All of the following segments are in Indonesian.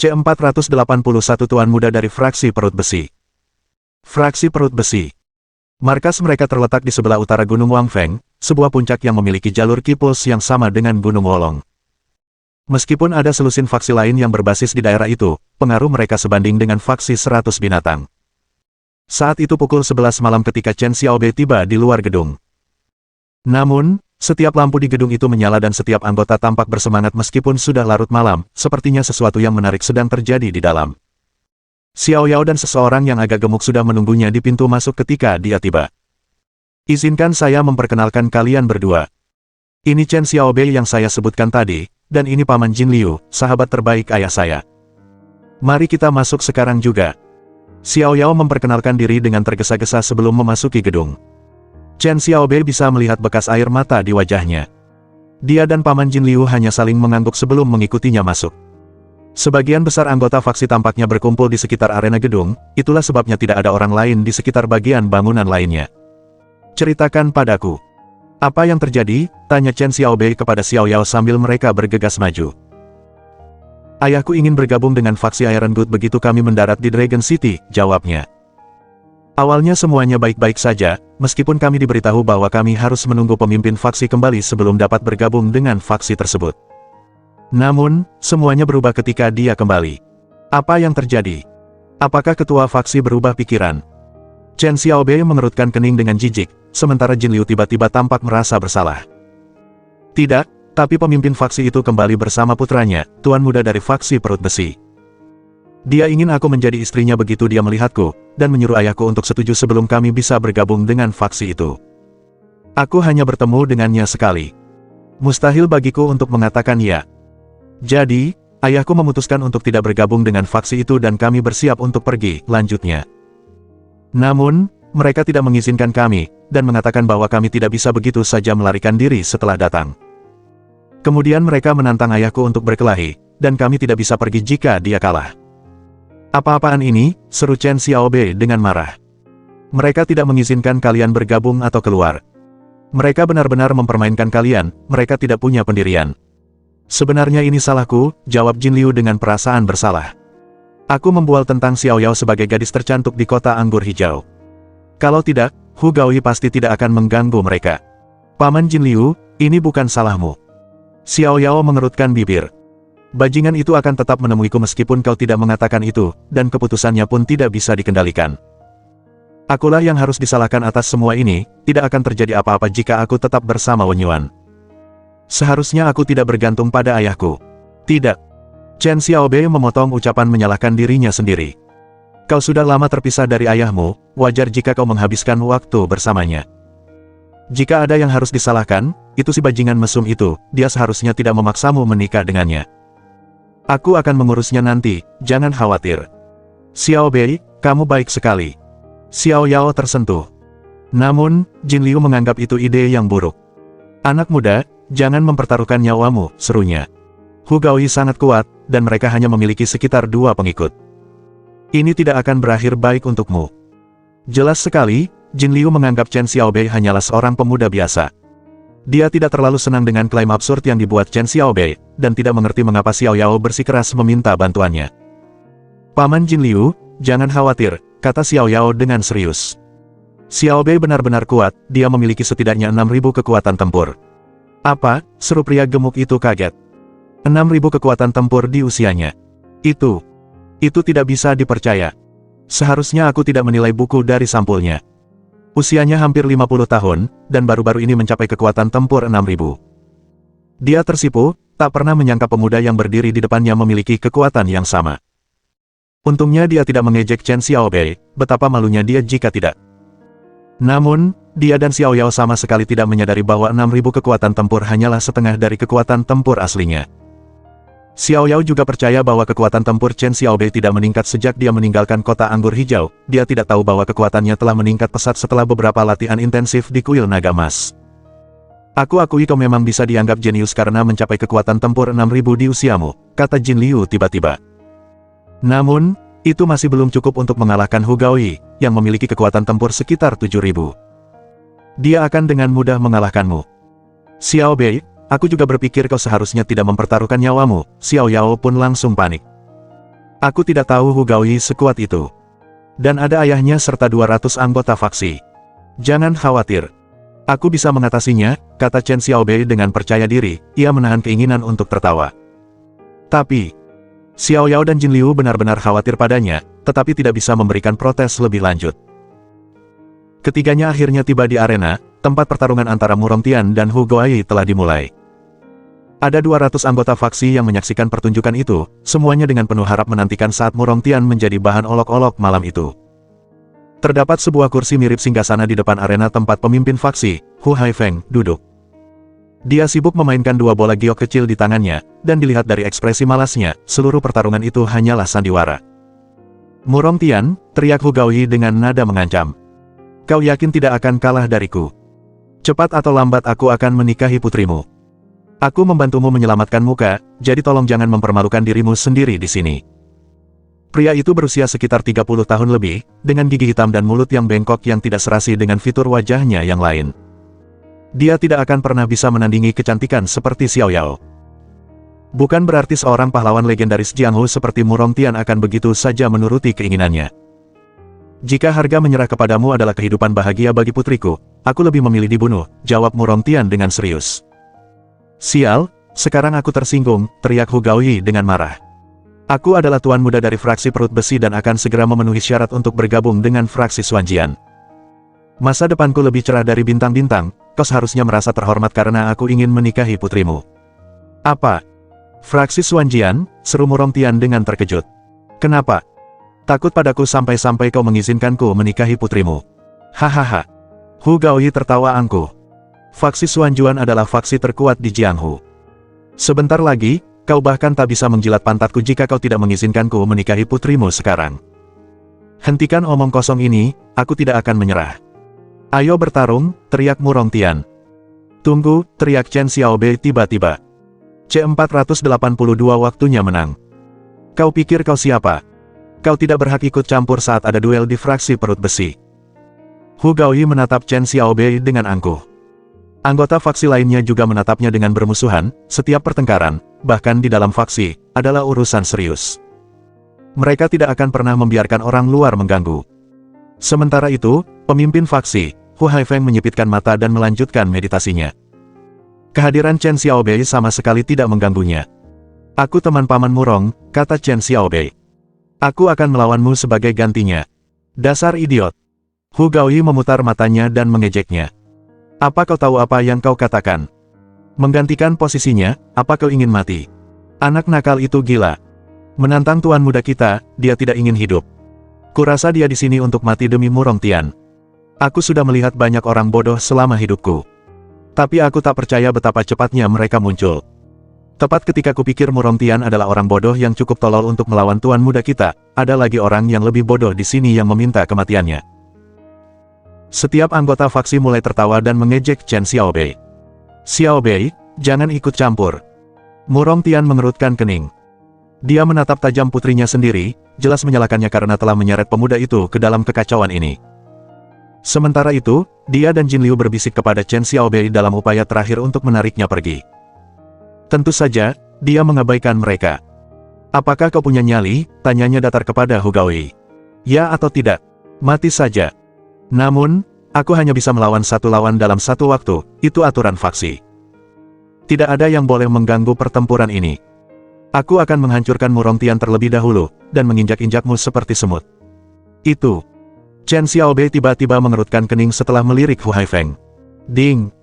C481 Tuan Muda dari Fraksi Perut Besi. Fraksi Perut Besi. Markas mereka terletak di sebelah utara Gunung Wangfeng, sebuah puncak yang memiliki jalur kipuls yang sama dengan Gunung Wolong. Meskipun ada selusin faksi lain yang berbasis di daerah itu, pengaruh mereka sebanding dengan faksi 100 binatang. Saat itu pukul 11 malam ketika Chen Xiaobei tiba di luar gedung. Namun, setiap lampu di gedung itu menyala dan setiap anggota tampak bersemangat meskipun sudah larut malam, sepertinya sesuatu yang menarik sedang terjadi di dalam. Xiao Yao dan seseorang yang agak gemuk sudah menunggunya di pintu masuk ketika dia tiba. Izinkan saya memperkenalkan kalian berdua. Ini Chen Xiaobei yang saya sebutkan tadi, dan ini Paman Jin Liu, sahabat terbaik ayah saya. Mari kita masuk sekarang juga. Xiao Yao memperkenalkan diri dengan tergesa-gesa sebelum memasuki gedung. Chen Xiaobei bisa melihat bekas air mata di wajahnya. Dia dan Paman Jin Liu hanya saling mengangguk sebelum mengikutinya masuk. Sebagian besar anggota faksi tampaknya berkumpul di sekitar arena gedung, itulah sebabnya tidak ada orang lain di sekitar bagian bangunan lainnya. Ceritakan padaku. Apa yang terjadi? Tanya Chen Xiaobei kepada Xiao Yao sambil mereka bergegas maju. Ayahku ingin bergabung dengan faksi Iron Good begitu kami mendarat di Dragon City, jawabnya. Awalnya semuanya baik-baik saja, meskipun kami diberitahu bahwa kami harus menunggu pemimpin faksi kembali sebelum dapat bergabung dengan faksi tersebut. Namun, semuanya berubah ketika dia kembali. Apa yang terjadi? Apakah ketua faksi berubah pikiran? Chen Xiaobei mengerutkan kening dengan jijik, sementara Jin Liu tiba-tiba tampak merasa bersalah. Tidak, tapi pemimpin faksi itu kembali bersama putranya, Tuan Muda dari Faksi Perut Besi. Dia ingin aku menjadi istrinya begitu dia melihatku, dan menyuruh ayahku untuk setuju sebelum kami bisa bergabung dengan faksi itu. Aku hanya bertemu dengannya sekali. Mustahil bagiku untuk mengatakan ya. Jadi, ayahku memutuskan untuk tidak bergabung dengan faksi itu dan kami bersiap untuk pergi, lanjutnya. Namun, mereka tidak mengizinkan kami, dan mengatakan bahwa kami tidak bisa begitu saja melarikan diri setelah datang. Kemudian mereka menantang ayahku untuk berkelahi, dan kami tidak bisa pergi jika dia kalah. Apa-apaan ini? Seru Chen Xiaobei dengan marah. Mereka tidak mengizinkan kalian bergabung atau keluar. Mereka benar-benar mempermainkan kalian, mereka tidak punya pendirian. Sebenarnya ini salahku, jawab Jin Liu dengan perasaan bersalah. Aku membual tentang Xiao Yao sebagai gadis tercantik di kota anggur hijau. Kalau tidak, Hu Gaoyi pasti tidak akan mengganggu mereka. Paman Jin Liu, ini bukan salahmu. Xiao Yao mengerutkan bibir. Bajingan itu akan tetap menemuiku meskipun kau tidak mengatakan itu, dan keputusannya pun tidak bisa dikendalikan. Akulah yang harus disalahkan atas semua ini, tidak akan terjadi apa-apa jika aku tetap bersama Wen Yuan. Seharusnya aku tidak bergantung pada ayahku. Tidak. Chen Xiaobei memotong ucapan menyalahkan dirinya sendiri. Kau sudah lama terpisah dari ayahmu, wajar jika kau menghabiskan waktu bersamanya. Jika ada yang harus disalahkan, itu si bajingan mesum itu, dia seharusnya tidak memaksamu menikah dengannya. Aku akan mengurusnya nanti, jangan khawatir. Xiaobei, kamu baik sekali. Xiao Yao tersentuh. Namun, Jin Liu menganggap itu ide yang buruk. Anak muda, jangan mempertaruhkan nyawamu, serunya. Hu Gaoyi sangat kuat, dan mereka hanya memiliki sekitar 2 pengikut. Ini tidak akan berakhir baik untukmu. Jelas sekali, Jin Liu menganggap Chen Xiaobei hanyalah seorang pemuda biasa. Dia tidak terlalu senang dengan klaim absurd yang dibuat Chen Xiaobei, dan tidak mengerti mengapa Xiao Yao bersikeras meminta bantuannya. Paman Jin Liu, jangan khawatir, kata Xiao Yao dengan serius. Xiaobei benar-benar kuat, dia memiliki setidaknya 6.000 kekuatan tempur. Apa? Seru pria gemuk itu kaget. 6.000 kekuatan tempur di usianya. Itu tidak bisa dipercaya. Seharusnya aku tidak menilai buku dari sampulnya. Usianya hampir 50 tahun, dan baru-baru ini mencapai kekuatan tempur 6.000. Dia tersipu, tak pernah menyangka pemuda yang berdiri di depannya memiliki kekuatan yang sama. Untungnya dia tidak mengejek Chen Xiaobei, betapa malunya dia jika tidak. Namun, dia dan Xiao Yao sama sekali tidak menyadari bahwa 6.000 kekuatan tempur hanyalah setengah dari kekuatan tempur aslinya. Xiao Yao juga percaya bahwa kekuatan tempur Chen Xiaobei tidak meningkat sejak dia meninggalkan kota anggur hijau, dia tidak tahu bahwa kekuatannya telah meningkat pesat setelah beberapa latihan intensif di kuil naga emas. Aku akui kau memang bisa dianggap jenius karena mencapai kekuatan tempur 6.000 di usiamu, kata Jin Liu tiba-tiba. Namun, itu masih belum cukup untuk mengalahkan Hu Gaoyi, yang memiliki kekuatan tempur sekitar 7.000. Dia akan dengan mudah mengalahkanmu. Xiaobei, aku juga berpikir kau seharusnya tidak mempertaruhkan nyawamu. Xiao Yao pun langsung panik. Aku tidak tahu Hu Gaoyi sekuat itu. Dan ada ayahnya serta 200 anggota faksi. Jangan khawatir. Aku bisa mengatasinya, kata Chen Xiaobei dengan percaya diri. Ia menahan keinginan untuk tertawa. Tapi, Xiao Yao dan Jin Liu benar-benar khawatir padanya, tetapi tidak bisa memberikan protes lebih lanjut. Ketiganya akhirnya tiba di arena, tempat pertarungan antara Mu Rongtian dan Hu Gaoyi telah dimulai. Ada 200 anggota faksi yang menyaksikan pertunjukan itu, semuanya dengan penuh harap menantikan saat Mu Rongtian menjadi bahan olok-olok malam itu. Terdapat sebuah kursi mirip singgasana di depan arena tempat pemimpin faksi, Hu Haifeng, duduk. Dia sibuk memainkan dua bola giok kecil di tangannya, dan dilihat dari ekspresi malasnya, seluruh pertarungan itu hanyalah sandiwara. Mu Rongtian, teriak Hu Gaoyi dengan nada mengancam. Kau yakin tidak akan kalah dariku? Cepat atau lambat aku akan menikahi putrimu. Aku membantumu menyelamatkan muka, jadi tolong jangan mempermalukan dirimu sendiri di sini. Pria itu berusia sekitar 30 tahun lebih, dengan gigi hitam dan mulut yang bengkok yang tidak serasi dengan fitur wajahnya yang lain. Dia tidak akan pernah bisa menandingi kecantikan seperti Xiao Yao. Bukan berarti seorang pahlawan legendaris Jianghu seperti Mu Rongtian akan begitu saja menuruti keinginannya. Jika harga menyerah kepadamu adalah kehidupan bahagia bagi putriku, aku lebih memilih dibunuh, jawab Mu Rongtian dengan serius. Sial, sekarang aku tersinggung, teriak Hu Gaoyi dengan marah. Aku adalah tuan muda dari fraksi perut besi dan akan segera memenuhi syarat untuk bergabung dengan fraksi Xuanjian. Masa depanku lebih cerah dari bintang-bintang, kau seharusnya merasa terhormat karena aku ingin menikahi putrimu. Apa? Fraksi Xuanjian, seru Mu Rongtian dengan terkejut. Kenapa? Takut padaku sampai-sampai kau mengizinkanku menikahi putrimu. Hahaha. Hu Gaoyi tertawa angkuh. Faksi Xuanjuan adalah faksi terkuat di Jianghu. Sebentar lagi, kau bahkan tak bisa menjilat pantatku jika kau tidak mengizinkanku menikahi putrimu sekarang. Hentikan omong kosong ini, aku tidak akan menyerah. Ayo bertarung, teriak Mu Rongtian. Tunggu, teriak Chen Xiaobei tiba-tiba. C482 waktunya menang. Kau pikir kau siapa? Kau tidak berhak ikut campur saat ada duel di fraksi perut besi. Hu Gaoyi menatap Chen Xiaobei dengan angkuh. Anggota faksi lainnya juga menatapnya dengan bermusuhan. Setiap pertengkaran, bahkan di dalam faksi, adalah urusan serius. Mereka tidak akan pernah membiarkan orang luar mengganggu. Sementara itu, pemimpin faksi, Hu Haifeng menyipitkan mata dan melanjutkan meditasinya. Kehadiran Chen Xiaobei sama sekali tidak mengganggunya. Aku teman paman Murong, kata Chen Xiaobei. Aku akan melawanmu sebagai gantinya. Dasar idiot. Hu Gaoyi memutar matanya dan mengejeknya. Apa kau tahu apa yang kau katakan? Menggantikan posisinya, apa kau ingin mati? Anak nakal itu gila. Menantang tuan muda kita, dia tidak ingin hidup. Kurasa dia di sini untuk mati demi Mu Rongtian. Aku sudah melihat banyak orang bodoh selama hidupku. Tapi aku tak percaya betapa cepatnya mereka muncul. Tepat ketika kupikir Mu Rongtian adalah orang bodoh yang cukup tolol untuk melawan tuan muda kita, ada lagi orang yang lebih bodoh di sini yang meminta kematiannya. Setiap anggota faksi mulai tertawa dan mengejek Chen Xiaobei. Xiaobei, jangan ikut campur. Mu Rongtian mengerutkan kening. Dia menatap tajam putrinya sendiri, jelas menyalahkannya karena telah menyeret pemuda itu ke dalam kekacauan ini. Sementara itu, dia dan Jin Liu berbisik kepada Chen Xiaobei dalam upaya terakhir untuk menariknya pergi. Tentu saja, dia mengabaikan mereka. Apakah kau punya nyali? Tanyanya datar kepada Hu Gaoyi. Ya atau tidak? Mati saja. Namun, aku hanya bisa melawan satu lawan dalam satu waktu, itu aturan faksi. Tidak ada yang boleh mengganggu pertempuran ini. Aku akan menghancurkan Mu Rongtian terlebih dahulu, dan menginjak-injakmu seperti semut. Itu. Chen Xiaobei tiba-tiba mengerutkan kening setelah melirik Hu Haifeng. Ding.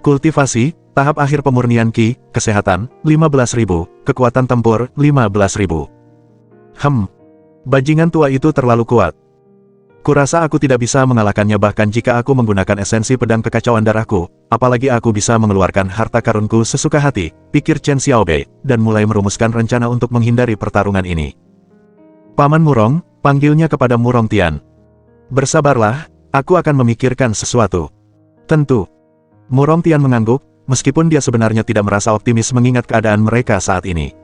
Kultivasi, tahap akhir pemurnian Qi, kesehatan, 15.000, kekuatan tempur, 15.000. Bajingan tua itu terlalu kuat. Kurasa aku tidak bisa mengalahkannya bahkan jika aku menggunakan esensi pedang kekacauan darahku, apalagi aku bisa mengeluarkan harta karunku sesuka hati, pikir Chen Xiaobei, dan mulai merumuskan rencana untuk menghindari pertarungan ini. Paman Murong, panggilnya kepada Mu Rongtian. Bersabarlah, aku akan memikirkan sesuatu. Tentu. Mu Rongtian mengangguk, meskipun dia sebenarnya tidak merasa optimis mengingat keadaan mereka saat ini.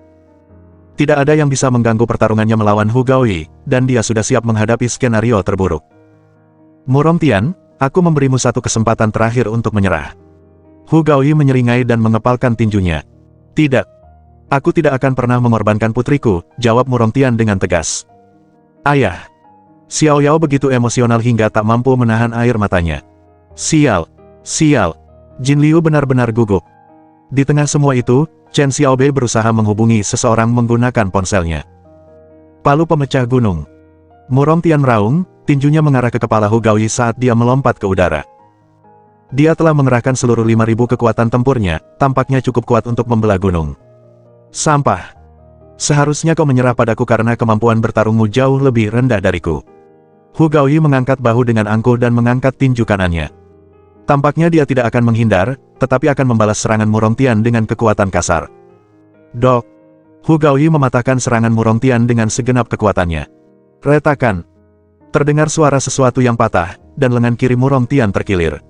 Tidak ada yang bisa mengganggu pertarungannya melawan Hu Gaoyi, dan dia sudah siap menghadapi skenario terburuk. Mu Rongtian, aku memberimu satu kesempatan terakhir untuk menyerah. Hu Gaoyi menyeringai dan mengepalkan tinjunya. Tidak. Aku tidak akan pernah mengorbankan putriku, jawab Murongtian dengan tegas. Ayah. Xiao Yao begitu emosional hingga tak mampu menahan air matanya. Sial. Sial. Jin Liu benar-benar gugup. Di tengah semua itu, Chen Xiaobei berusaha menghubungi seseorang menggunakan ponselnya. Palu pemecah gunung. Murongtian meraung, tinjunya mengarah ke kepala Hu Gaoyi saat dia melompat ke udara. Dia telah mengerahkan seluruh 5.000 kekuatan tempurnya, tampaknya cukup kuat untuk membelah gunung. Sampah. Seharusnya kau menyerah padaku karena kemampuan bertarungmu jauh lebih rendah dariku. Hu Gaoyi mengangkat bahu dengan angkuh dan mengangkat tinju kanannya. Tampaknya dia tidak akan menghindar, tetapi akan membalas serangan Murongtian dengan kekuatan kasar. Dok. Hu Gaoyi mematahkan serangan Murongtian dengan segenap kekuatannya. Retakan. Terdengar suara sesuatu yang patah, dan lengan kiri Murongtian terkilir.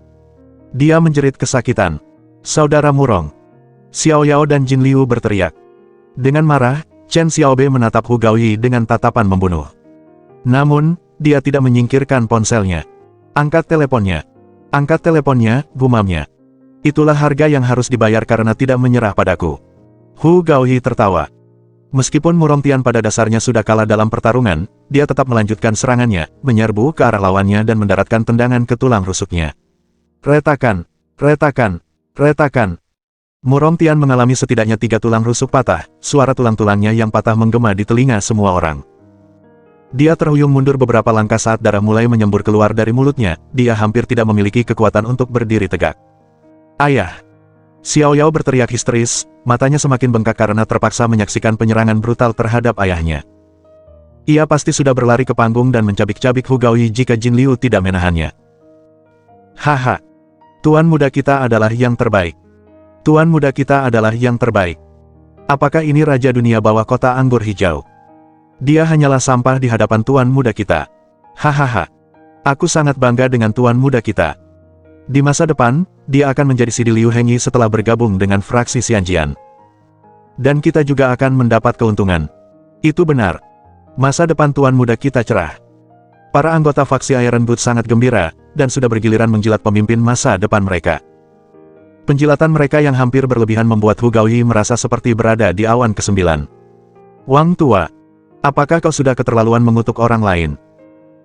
Dia menjerit kesakitan. Saudara Murong. Xiao Yao dan Jin Liu berteriak. Dengan marah, Chen Xiaobei menatap Hu Gaoyi dengan tatapan membunuh. Namun, dia tidak menyingkirkan ponselnya. Angkat teleponnya. Angkat teleponnya, gumamnya. Itulah harga yang harus dibayar karena tidak menyerah padaku. Hu Gaoyi tertawa. Meskipun Murongtian pada dasarnya sudah kalah dalam pertarungan, dia tetap melanjutkan serangannya, menyerbu ke arah lawannya dan mendaratkan tendangan ke tulang rusuknya. Retakan, retakan, retakan. Murongtian mengalami setidaknya 3 tulang rusuk patah, suara tulang-tulangnya yang patah menggema di telinga semua orang. Dia terhuyung mundur beberapa langkah saat darah mulai menyembur keluar dari mulutnya, dia hampir tidak memiliki kekuatan untuk berdiri tegak. Ayah! Xiao Yao berteriak histeris, matanya semakin bengkak karena terpaksa menyaksikan penyerangan brutal terhadap ayahnya. Ia pasti sudah berlari ke panggung dan mencabik-cabik Hu Gaoyi jika Jin Liu tidak menahannya. Haha! Tuan muda kita adalah yang terbaik. Tuan muda kita adalah yang terbaik. Apakah ini Raja Dunia Bawah Kota Anggur Hijau? Dia hanyalah sampah di hadapan tuan muda kita. Hahaha. Aku sangat bangga dengan tuan muda kita. Di masa depan, dia akan menjadi Sidi Liu Hengyi setelah bergabung dengan fraksi Xianjian. Dan kita juga akan mendapat keuntungan. Itu benar. Masa depan tuan muda kita cerah. Para anggota faksi Iron Boot sangat gembira, dan sudah bergiliran menjilat pemimpin masa depan mereka. Penjilatan mereka yang hampir berlebihan membuat Hu Gaoyi merasa seperti berada di awan ke-9. Wang tua. Apakah kau sudah keterlaluan mengutuk orang lain?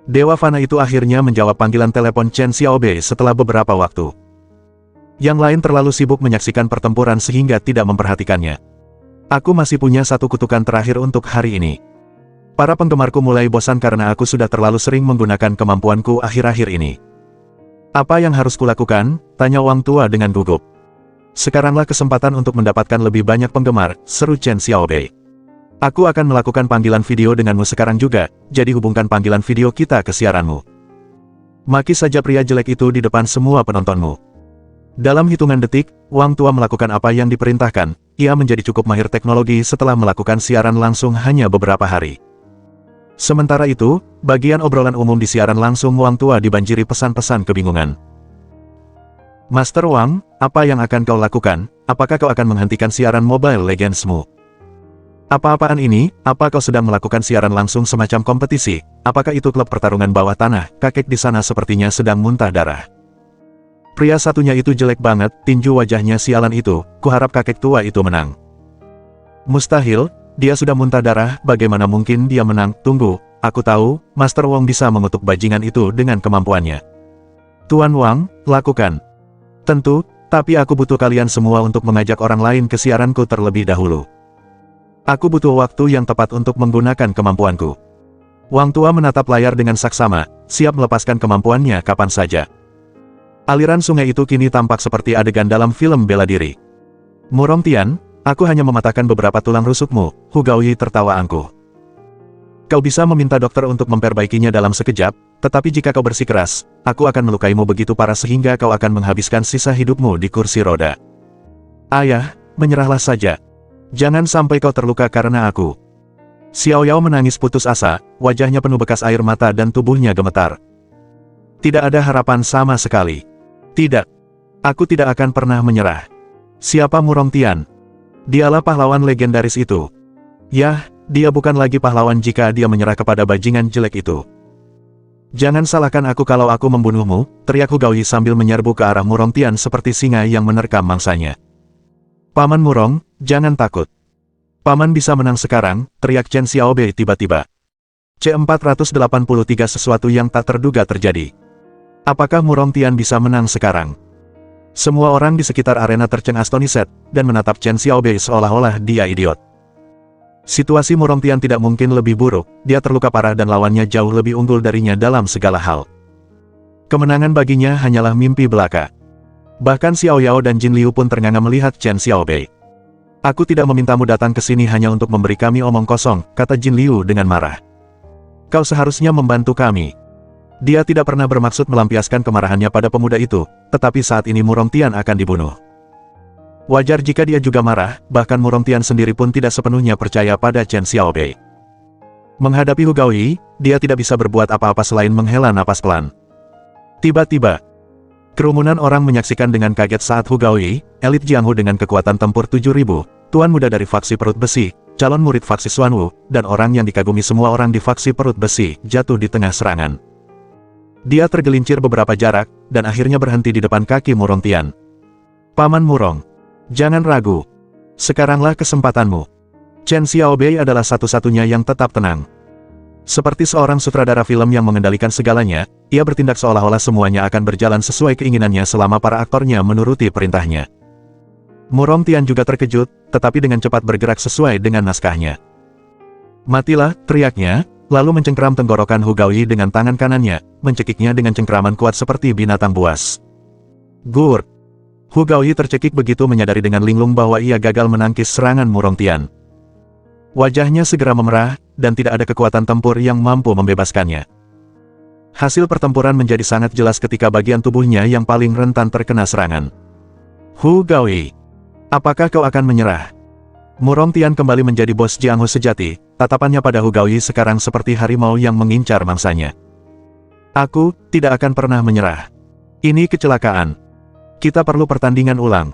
Dewa Fana itu akhirnya menjawab panggilan telepon Chen Xiaobei setelah beberapa waktu. Yang lain terlalu sibuk menyaksikan pertempuran sehingga tidak memperhatikannya. Aku masih punya satu kutukan terakhir untuk hari ini. Para penggemarku mulai bosan karena aku sudah terlalu sering menggunakan kemampuanku akhir-akhir ini. Apa yang harus kulakukan? Tanya Wang tua dengan gugup. Sekaranglah kesempatan untuk mendapatkan lebih banyak penggemar, seru Chen Xiaobei. Aku akan melakukan panggilan video denganmu sekarang juga, jadi hubungkan panggilan video kita ke siaranmu. Maki saja pria jelek itu di depan semua penontonmu. Dalam hitungan detik, Wang tua melakukan apa yang diperintahkan, ia menjadi cukup mahir teknologi setelah melakukan siaran langsung hanya beberapa hari. Sementara itu, bagian obrolan umum di siaran langsung Wang tua dibanjiri pesan-pesan kebingungan. Master Wang, apa yang akan kau lakukan? Apakah kau akan menghentikan siaran Mobile Legends-mu? Apa-apaan ini? Apa kau sedang melakukan siaran langsung semacam kompetisi? Apakah itu klub pertarungan bawah tanah? Kakek di sana sepertinya sedang muntah darah. Pria satunya itu jelek banget, tinju wajahnya sialan itu, kuharap kakek tua itu menang. Mustahil, dia sudah muntah darah, bagaimana mungkin dia menang? Tunggu, aku tahu, Master Wong bisa mengutuk bajingan itu dengan kemampuannya. Tuan Wang, lakukan. Tentu, tapi aku butuh kalian semua untuk mengajak orang lain ke siaranku terlebih dahulu. Aku butuh waktu yang tepat untuk menggunakan kemampuanku. Wang tua menatap layar dengan saksama, siap melepaskan kemampuannya kapan saja. Aliran sungai itu kini tampak seperti adegan dalam film bela diri. Murongtian, aku hanya mematahkan beberapa tulang rusukmu, Hu Gaoyi tertawa angkuh. Kau bisa meminta dokter untuk memperbaikinya dalam sekejap, tetapi jika kau bersikeras, aku akan melukaimu begitu parah sehingga kau akan menghabiskan sisa hidupmu di kursi roda. Ayah, menyerahlah saja. Jangan sampai kau terluka karena aku. Xiao Yao menangis putus asa, wajahnya penuh bekas air mata dan tubuhnya gemetar. Tidak ada harapan sama sekali. Tidak. Aku tidak akan pernah menyerah. Siapa Murongtian? Dialah pahlawan legendaris itu. Yah, dia bukan lagi pahlawan jika dia menyerah kepada bajingan jelek itu. Jangan salahkan aku kalau aku membunuhmu, teriak Hu Gaoyi sambil menyerbu ke arah Murongtian seperti singa yang menerkam mangsanya. Paman Murong, jangan takut. Paman bisa menang sekarang, teriak Chen Xiaobei tiba-tiba. C483 sesuatu yang tak terduga terjadi. Apakah Murong Tian bisa menang sekarang? Semua orang di sekitar arena tercengang astonished, dan menatap Chen Xiaobei seolah-olah dia idiot. Situasi Murong Tian tidak mungkin lebih buruk, dia terluka parah dan lawannya jauh lebih unggul darinya dalam segala hal. Kemenangan baginya hanyalah mimpi belaka. Bahkan Xiao Yao dan Jin Liu pun ternganga melihat Chen Xiaobei. Aku tidak memintamu datang ke sini hanya untuk memberi kami omong kosong, kata Jin Liu dengan marah. Kau seharusnya membantu kami. Dia tidak pernah bermaksud melampiaskan kemarahannya pada pemuda itu, tetapi saat ini Murong Tian akan dibunuh. Wajar jika dia juga marah, bahkan Murong Tian sendiri pun tidak sepenuhnya percaya pada Chen Xiaobei. Menghadapi Hu Gaoyi, dia tidak bisa berbuat apa-apa selain menghela napas pelan. Tiba-tiba, kerumunan orang menyaksikan dengan kaget saat Hu Gaoyi, elit Jianghu dengan kekuatan tempur 7.000, tuan muda dari faksi perut besi, calon murid faksi Xuanwu, dan orang yang dikagumi semua orang di faksi perut besi, jatuh di tengah serangan. Dia tergelincir beberapa jarak, dan akhirnya berhenti di depan kaki Murong Tian. Paman Murong, jangan ragu. Sekaranglah kesempatanmu. Chen Xiaobei adalah satu-satunya yang tetap tenang. Seperti seorang sutradara film yang mengendalikan segalanya, ia bertindak seolah-olah semuanya akan berjalan sesuai keinginannya selama para aktornya menuruti perintahnya. Murong Tian juga terkejut, tetapi dengan cepat bergerak sesuai dengan naskahnya. Matilah, teriaknya, lalu mencengkeram tenggorokan Hu Gaoyi dengan tangan kanannya, mencekiknya dengan cengkeraman kuat seperti binatang buas. Gur! Hu Gaoyi tercekik begitu menyadari dengan linglung bahwa ia gagal menangkis serangan Murong Tian. Wajahnya segera memerah, dan tidak ada kekuatan tempur yang mampu membebaskannya. Hasil pertempuran menjadi sangat jelas ketika bagian tubuhnya yang paling rentan terkena serangan. Hu Gaoyi, apakah kau akan menyerah? Murong Tian kembali menjadi bos Jianghu sejati, tatapannya pada Hu Gaoyi sekarang seperti harimau yang mengincar mangsanya. Aku tidak akan pernah menyerah. Ini kecelakaan. Kita perlu pertandingan ulang.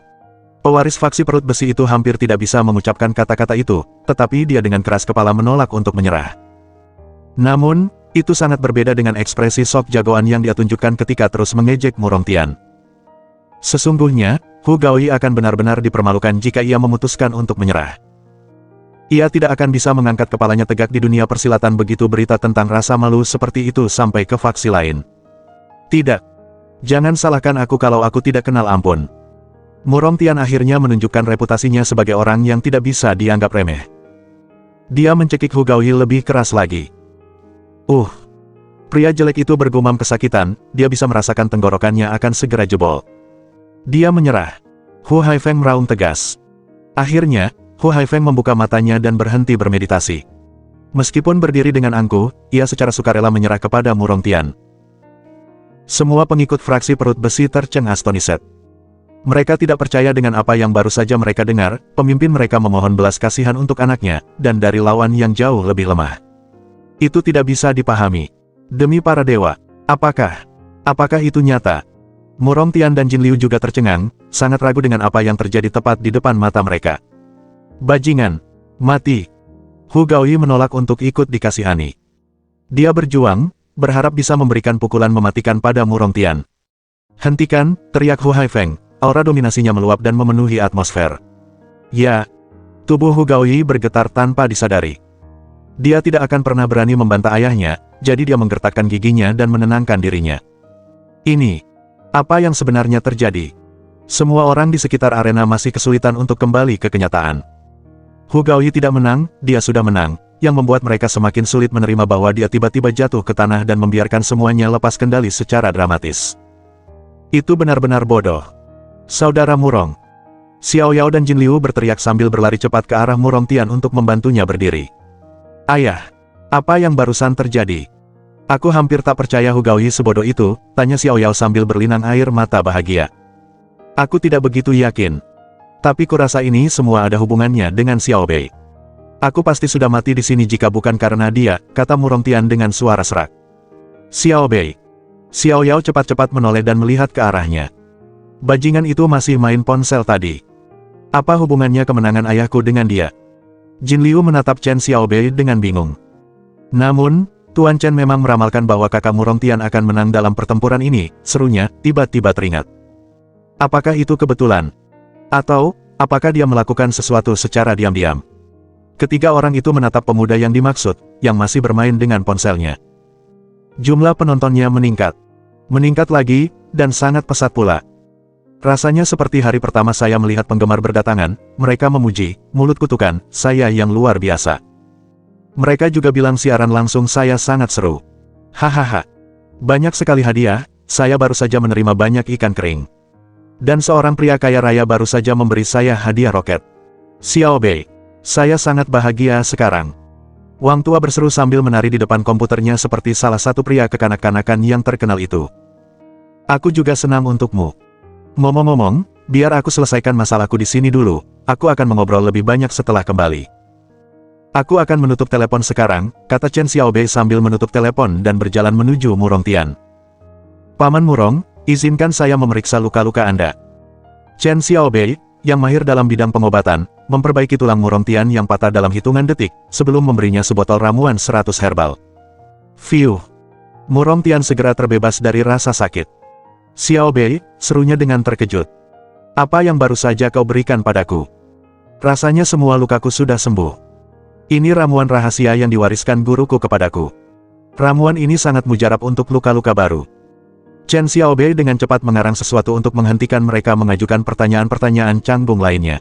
Pewaris faksi perut besi itu hampir tidak bisa mengucapkan kata-kata itu, tetapi dia dengan keras kepala menolak untuk menyerah. Namun, itu sangat berbeda dengan ekspresi sok jagoan yang dia tunjukkan ketika terus mengejek Murong Tian. Sesungguhnya, Hu Gaoyi akan benar-benar dipermalukan jika ia memutuskan untuk menyerah. Ia tidak akan bisa mengangkat kepalanya tegak di dunia persilatan begitu berita tentang rasa malu seperti itu sampai ke faksi lain. Tidak. Jangan salahkan aku kalau aku tidak kenal ampun. Murong Tian akhirnya menunjukkan reputasinya sebagai orang yang tidak bisa dianggap remeh. Dia mencekik Hu Gaoyi lebih keras lagi. Pria jelek itu bergumam kesakitan, dia bisa merasakan tenggorokannya akan segera jebol. Dia menyerah. Hu Haifeng meraung tegas. Akhirnya, Hu Haifeng membuka matanya dan berhenti bermeditasi. Meskipun berdiri dengan angkuh, ia secara sukarela menyerah kepada Murong Tian. Semua pengikut fraksi perut besi tercengang astonished. Mereka tidak percaya dengan apa yang baru saja mereka dengar, pemimpin mereka memohon belas kasihan untuk anaknya, dan dari lawan yang jauh lebih lemah. Itu tidak bisa dipahami. Demi para dewa, apakah itu nyata? Murong Tian dan Jin Liu juga tercengang, sangat ragu dengan apa yang terjadi tepat di depan mata mereka. Bajingan, mati. Hu Gaoyi menolak untuk ikut dikasihani. Dia berjuang, berharap bisa memberikan pukulan mematikan pada Murong Tian. Hentikan, teriak Hu Haifeng. Aura dominasinya meluap dan memenuhi atmosfer. Ya, tubuh Hu Gaoyi bergetar tanpa disadari. Dia tidak akan pernah berani membantah ayahnya, jadi dia menggertakkan giginya dan menenangkan dirinya. Ini, apa yang sebenarnya terjadi? Semua orang di sekitar arena masih kesulitan untuk kembali ke kenyataan. Hu Gaoyi tidak menang, dia sudah menang, yang membuat mereka semakin sulit menerima bahwa dia tiba-tiba jatuh ke tanah dan membiarkan semuanya lepas kendali secara dramatis. Itu benar-benar bodoh. Saudara Murong. Xiao Yao dan Jin Liu berteriak sambil berlari cepat ke arah Murong Tian untuk membantunya berdiri. Ayah, apa yang barusan terjadi? Aku hampir tak percaya Hu Gaoyi sebodoh itu, tanya Xiao Yao sambil berlinang air mata bahagia. Aku tidak begitu yakin. Tapi kurasa ini semua ada hubungannya dengan Xiaobei. Aku pasti sudah mati di sini jika bukan karena dia, kata Murong Tian dengan suara serak. Xiaobei. Xiao Yao cepat-cepat menoleh dan melihat ke arahnya. Bajingan itu masih main ponsel tadi. Apa hubungannya kemenangan ayahku dengan dia? Jin Liu menatap Chen Xiaobei dengan bingung. Namun, Tuan Chen memang meramalkan bahwa kakak Murong Tian akan menang dalam pertempuran ini, serunya, tiba-tiba teringat. Apakah itu kebetulan? Atau, apakah dia melakukan sesuatu secara diam-diam? Ketiga orang itu menatap pemuda yang dimaksud, yang masih bermain dengan ponselnya. Jumlah penontonnya meningkat. Meningkat lagi, dan sangat pesat pula. Rasanya seperti hari pertama saya melihat penggemar berdatangan, mereka memuji, mulut kutukan, saya yang luar biasa. Mereka juga bilang siaran langsung saya sangat seru. Hahaha. Banyak sekali hadiah, saya baru saja menerima banyak ikan kering. Dan seorang pria kaya raya baru saja memberi saya hadiah roket. Xiao Bei, saya sangat bahagia sekarang. Wang tua berseru sambil menari di depan komputernya seperti salah satu pria kekanak-kanakan yang terkenal itu. Aku juga senang untukmu. Ngomong-ngomong, biar aku selesaikan masalahku di sini dulu, aku akan mengobrol lebih banyak setelah kembali. Aku akan menutup telepon sekarang, kata Chen Xiaobei sambil menutup telepon dan berjalan menuju Murong Tian. Paman Murong, izinkan saya memeriksa luka-luka Anda. Chen Xiaobei, yang mahir dalam bidang pengobatan, memperbaiki tulang Murong Tian yang patah dalam hitungan detik, sebelum memberinya sebotol ramuan 100 herbal. Fiuh. Murong Tian segera terbebas dari rasa sakit. Xiaobei, serunya dengan terkejut. Apa yang baru saja kau berikan padaku? Rasanya semua lukaku sudah sembuh. Ini ramuan rahasia yang diwariskan guruku kepadaku. Ramuan ini sangat mujarab untuk luka-luka baru. Chen Xiaobei dengan cepat mengarang sesuatu untuk menghentikan mereka mengajukan pertanyaan-pertanyaan canggung lainnya.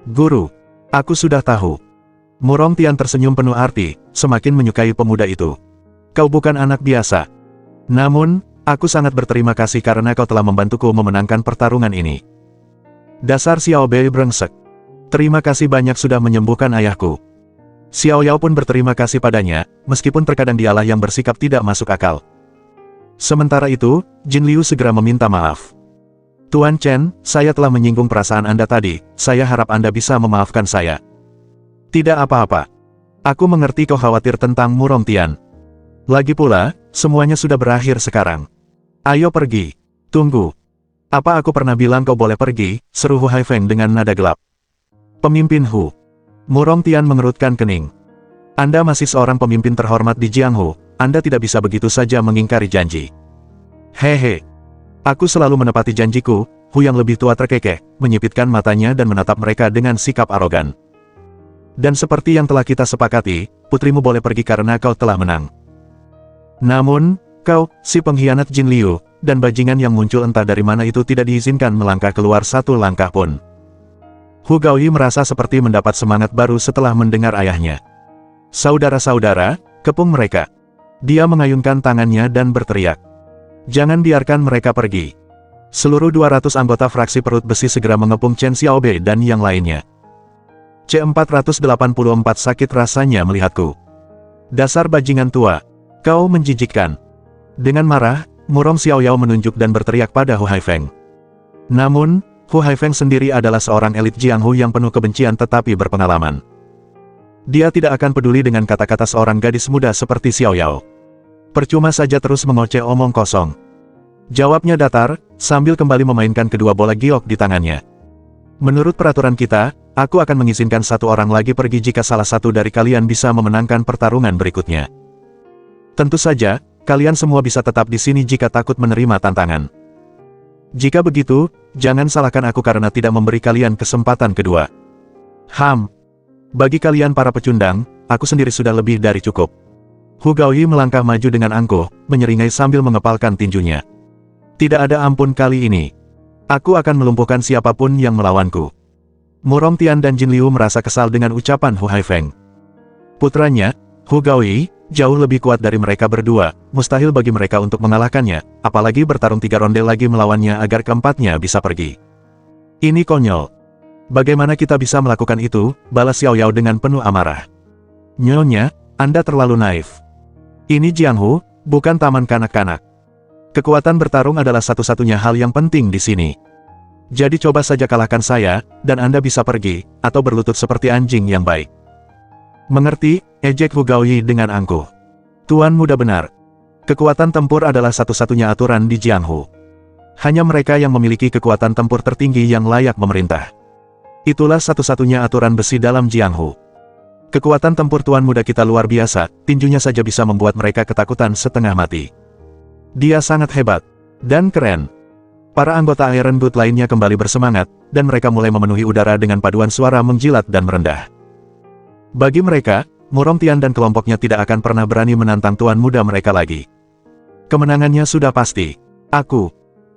Guru, aku sudah tahu. Murong Tian tersenyum penuh arti, semakin menyukai pemuda itu. Kau bukan anak biasa. Namun, aku sangat berterima kasih karena kau telah membantuku memenangkan pertarungan ini. Dasar Xiaobei brengsek. Terima kasih banyak sudah menyembuhkan ayahku. Xiao Yao pun berterima kasih padanya, meskipun terkadang dialah yang bersikap tidak masuk akal. Sementara itu, Jin Liu segera meminta maaf. Tuan Chen, saya telah menyinggung perasaan Anda tadi, saya harap Anda bisa memaafkan saya. Tidak apa-apa. Aku mengerti kau khawatir tentang Murong Tian. Lagi pula, semuanya sudah berakhir sekarang. Ayo pergi. Tunggu. Apa aku pernah bilang kau boleh pergi, seru Hu Haifeng dengan nada gelap. Pemimpin Hu. Murong Tian mengerutkan kening. Anda masih seorang pemimpin terhormat di Jianghu, Anda tidak bisa begitu saja mengingkari janji. Hehe. Aku selalu menepati janjiku, Hu yang lebih tua terkekeh, menyipitkan matanya dan menatap mereka dengan sikap arogan. Dan seperti yang telah kita sepakati, putrimu boleh pergi karena kau telah menang. Namun, kau, si pengkhianat Jin Liu, dan bajingan yang muncul entah dari mana itu tidak diizinkan melangkah keluar satu langkah pun. Hu Gaoyi merasa seperti mendapat semangat baru setelah mendengar ayahnya. Saudara-saudara, kepung mereka. Dia mengayunkan tangannya dan berteriak. Jangan biarkan mereka pergi. Seluruh 200 anggota fraksi perut besi segera mengepung Chen Xiaobei dan yang lainnya. C484 sakit rasanya melihatku. Dasar bajingan tua. Kau menjijikkan. Dengan marah, Murong Xiaoyao menunjuk dan berteriak pada Hu Haifeng. Namun, Hu Haifeng sendiri adalah seorang elit Jianghu yang penuh kebencian tetapi berpengalaman. Dia tidak akan peduli dengan kata-kata seorang gadis muda seperti Xiaoyao. Percuma saja terus mengoceh omong kosong. Jawabnya datar, sambil kembali memainkan kedua bola giok di tangannya. Menurut peraturan kita, aku akan mengizinkan satu orang lagi pergi jika salah satu dari kalian bisa memenangkan pertarungan berikutnya. Tentu saja, kalian semua bisa tetap di sini jika takut menerima tantangan. Jika begitu, jangan salahkan aku karena tidak memberi kalian kesempatan kedua. Bagi kalian para pecundang, aku sendiri sudah lebih dari cukup. Hu Gaoyi melangkah maju dengan angkuh, menyeringai sambil mengepalkan tinjunya. Tidak ada ampun kali ini. Aku akan melumpuhkan siapapun yang melawanku. Murong Tian dan Jin Liu merasa kesal dengan ucapan Hu Haifeng. Putranya, Hu Gaoyi, jauh lebih kuat dari mereka berdua, mustahil bagi mereka untuk mengalahkannya, apalagi bertarung 3 ronde lagi melawannya agar keempatnya bisa pergi. Ini konyol. Bagaimana kita bisa melakukan itu, balas Xiaoyao dengan penuh amarah. Nyonya, Anda terlalu naif. Ini Jianghu, bukan taman kanak-kanak. Kekuatan bertarung adalah satu-satunya hal yang penting di sini. Jadi coba saja kalahkan saya, dan Anda bisa pergi, atau berlutut seperti anjing yang baik. Mengerti, ejek Hu Gaoyi dengan angkuh. Tuan muda benar. Kekuatan tempur adalah satu-satunya aturan di Jianghu. Hanya mereka yang memiliki kekuatan tempur tertinggi yang layak memerintah. Itulah satu-satunya aturan besi dalam Jianghu. Kekuatan tempur tuan muda kita luar biasa, tinjunya saja bisa membuat mereka ketakutan setengah mati. Dia sangat hebat. Dan keren. Para anggota Iron Boot lainnya kembali bersemangat, dan mereka mulai memenuhi udara dengan paduan suara menjilat dan merendah. Bagi mereka, Murong Tian dan kelompoknya tidak akan pernah berani menantang tuan muda mereka lagi. Kemenangannya sudah pasti. Aku.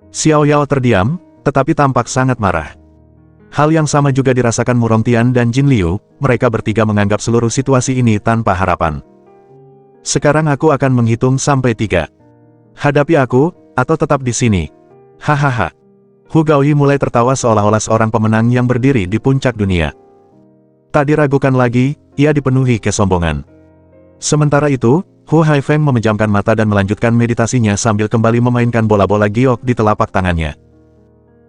Xiao Yao terdiam, tetapi tampak sangat marah. Hal yang sama juga dirasakan Murong Tian dan Jin Liu, mereka bertiga menganggap seluruh situasi ini tanpa harapan. Sekarang aku akan menghitung sampai 3. Hadapi aku, atau tetap di sini. Hahaha. Hu Gaoyi mulai tertawa seolah-olah seorang pemenang yang berdiri di puncak dunia. Tak diragukan lagi, ia dipenuhi kesombongan. Sementara itu, Hu Haifeng memejamkan mata dan melanjutkan meditasinya sambil kembali memainkan bola-bola giok di telapak tangannya.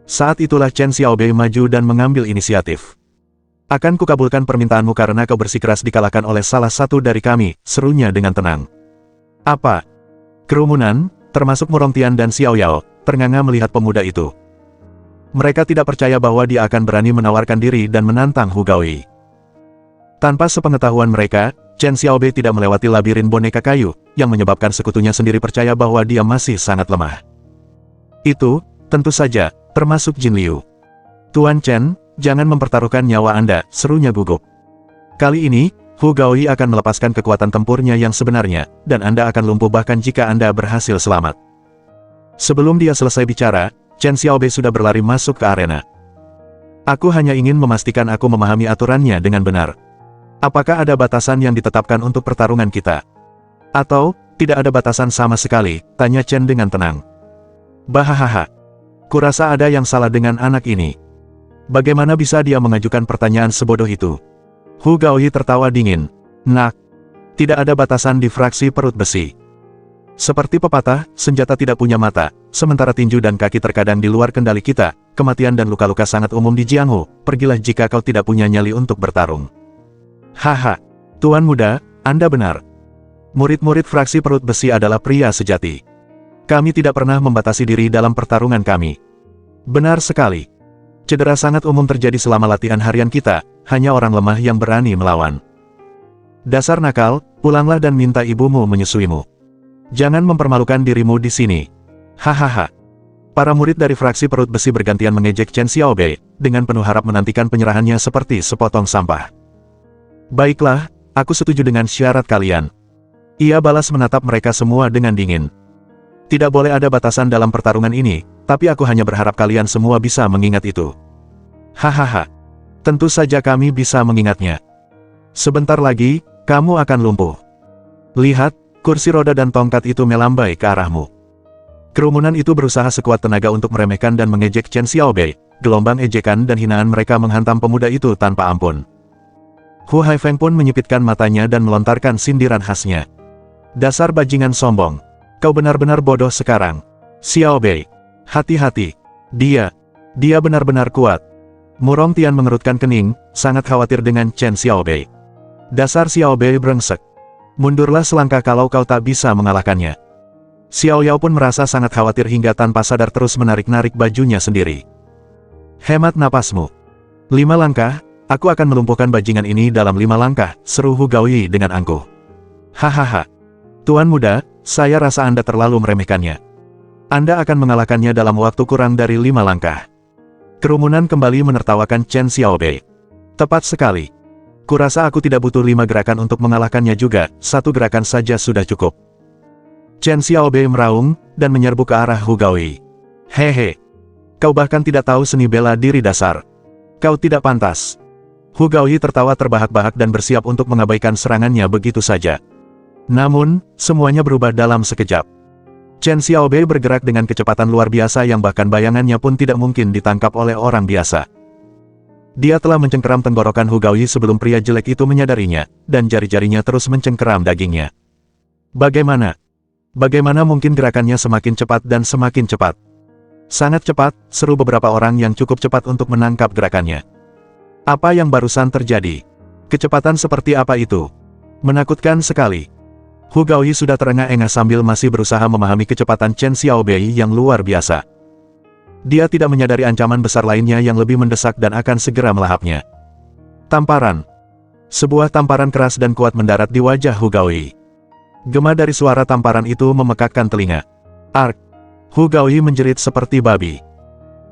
Saat itulah Chen Xiaobei maju dan mengambil inisiatif. Akan kukabulkan permintaanmu karena kau bersikeras dikalahkan oleh salah satu dari kami, serunya dengan tenang. Apa? Kerumunan, termasuk Murong Tian dan Xiao Yao, ternganga melihat pemuda itu. Mereka tidak percaya bahwa dia akan berani menawarkan diri dan menantang Hu Gaoyi. Tanpa sepengetahuan mereka, Chen Xiaobei tidak melewati labirin boneka kayu, yang menyebabkan sekutunya sendiri percaya bahwa dia masih sangat lemah. Itu, tentu saja, termasuk Jin Liu. Tuan Chen, jangan mempertaruhkan nyawa Anda, serunya gugup. Kali ini, Hu Gaoyi akan melepaskan kekuatan tempurnya yang sebenarnya, dan Anda akan lumpuh bahkan jika Anda berhasil selamat. Sebelum dia selesai bicara, Chen Xiaobei sudah berlari masuk ke arena. Aku hanya ingin memastikan aku memahami aturannya dengan benar. Apakah ada batasan yang ditetapkan untuk pertarungan kita? Atau, tidak ada batasan sama sekali, tanya Chen dengan tenang. Bahahaha. Kurasa ada yang salah dengan anak ini. Bagaimana bisa dia mengajukan pertanyaan sebodoh itu? Hu Gaoyi tertawa dingin. Nak, tidak ada batasan di fraksi perut besi. Seperti pepatah, senjata tidak punya mata, sementara tinju dan kaki terkadang di luar kendali kita, kematian dan luka-luka sangat umum di Jianghu, pergilah jika kau tidak punya nyali untuk bertarung. Haha, Tuan Muda, Anda benar. Murid-murid fraksi perut besi adalah pria sejati. Kami tidak pernah membatasi diri dalam pertarungan kami. Benar sekali. Cedera sangat umum terjadi selama latihan harian kita, hanya orang lemah yang berani melawan. Dasar nakal, pulanglah dan minta ibumu menyusuimu. Jangan mempermalukan dirimu di sini. Hahaha. Para murid dari fraksi perut besi bergantian mengejek Chen Xiaobei, dengan penuh harap menantikan penyerahannya seperti sepotong sampah. Baiklah, aku setuju dengan syarat kalian. Ia balas menatap mereka semua dengan dingin. Tidak boleh ada batasan dalam pertarungan ini, tapi aku hanya berharap kalian semua bisa mengingat itu. Hahaha. Tentu saja kami bisa mengingatnya. Sebentar lagi, kamu akan lumpuh. Lihat, kursi roda dan tongkat itu melambai ke arahmu. Kerumunan itu berusaha sekuat tenaga untuk meremehkan dan mengejek Chen Xiaobei. Gelombang ejekan dan hinaan mereka menghantam pemuda itu tanpa ampun. Hu Haifeng pun menyipitkan matanya dan melontarkan sindiran khasnya. Dasar bajingan sombong. Kau benar-benar bodoh sekarang. Xiaobei. Hati-hati. Dia benar-benar kuat. Murong Tian mengerutkan kening, sangat khawatir dengan Chen Xiaobei. Dasar Xiaobei brengsek. Mundurlah selangkah kalau kau tak bisa mengalahkannya. Xiao Yao pun merasa sangat khawatir hingga tanpa sadar terus menarik-narik bajunya sendiri. Hemat napasmu. 5 langkah, aku akan melumpuhkan bajingan ini dalam 5 langkah, seru Hu Gaoyi dengan angkuh. Hahaha. Tuan Muda, saya rasa Anda terlalu meremehkannya. Anda akan mengalahkannya dalam waktu kurang dari 5 langkah. Kerumunan kembali menertawakan Chen Xiaobei. Tepat sekali. Kurasa aku tidak butuh 5 gerakan untuk mengalahkannya juga, 1 gerakan saja sudah cukup. Chen Xiaobei meraung, dan menyerbu ke arah Hu Gaoyi. Hehe. Kau bahkan tidak tahu seni bela diri dasar. Kau tidak pantas. Hu Gaoyi tertawa terbahak-bahak dan bersiap untuk mengabaikan serangannya begitu saja. Namun, semuanya berubah dalam sekejap. Chen Xiaobei bergerak dengan kecepatan luar biasa yang bahkan bayangannya pun tidak mungkin ditangkap oleh orang biasa. Dia telah mencengkeram tenggorokan Hu Gaoyi sebelum pria jelek itu menyadarinya, dan jari-jarinya terus mencengkeram dagingnya. Bagaimana? Bagaimana mungkin gerakannya semakin cepat dan semakin cepat? Sangat cepat, seru beberapa orang yang cukup cepat untuk menangkap gerakannya. Apa yang barusan terjadi? Kecepatan seperti apa itu? Menakutkan sekali. Hu Gaoyi sudah terengah-engah sambil masih berusaha memahami kecepatan Chen Xiaobei yang luar biasa. Dia tidak menyadari ancaman besar lainnya yang lebih mendesak dan akan segera melahapnya. Tamparan. Sebuah tamparan keras dan kuat mendarat di wajah Hu Gaoyi. Gema dari suara tamparan itu memekakkan telinga. Ark. Hu Gaoyi menjerit seperti babi.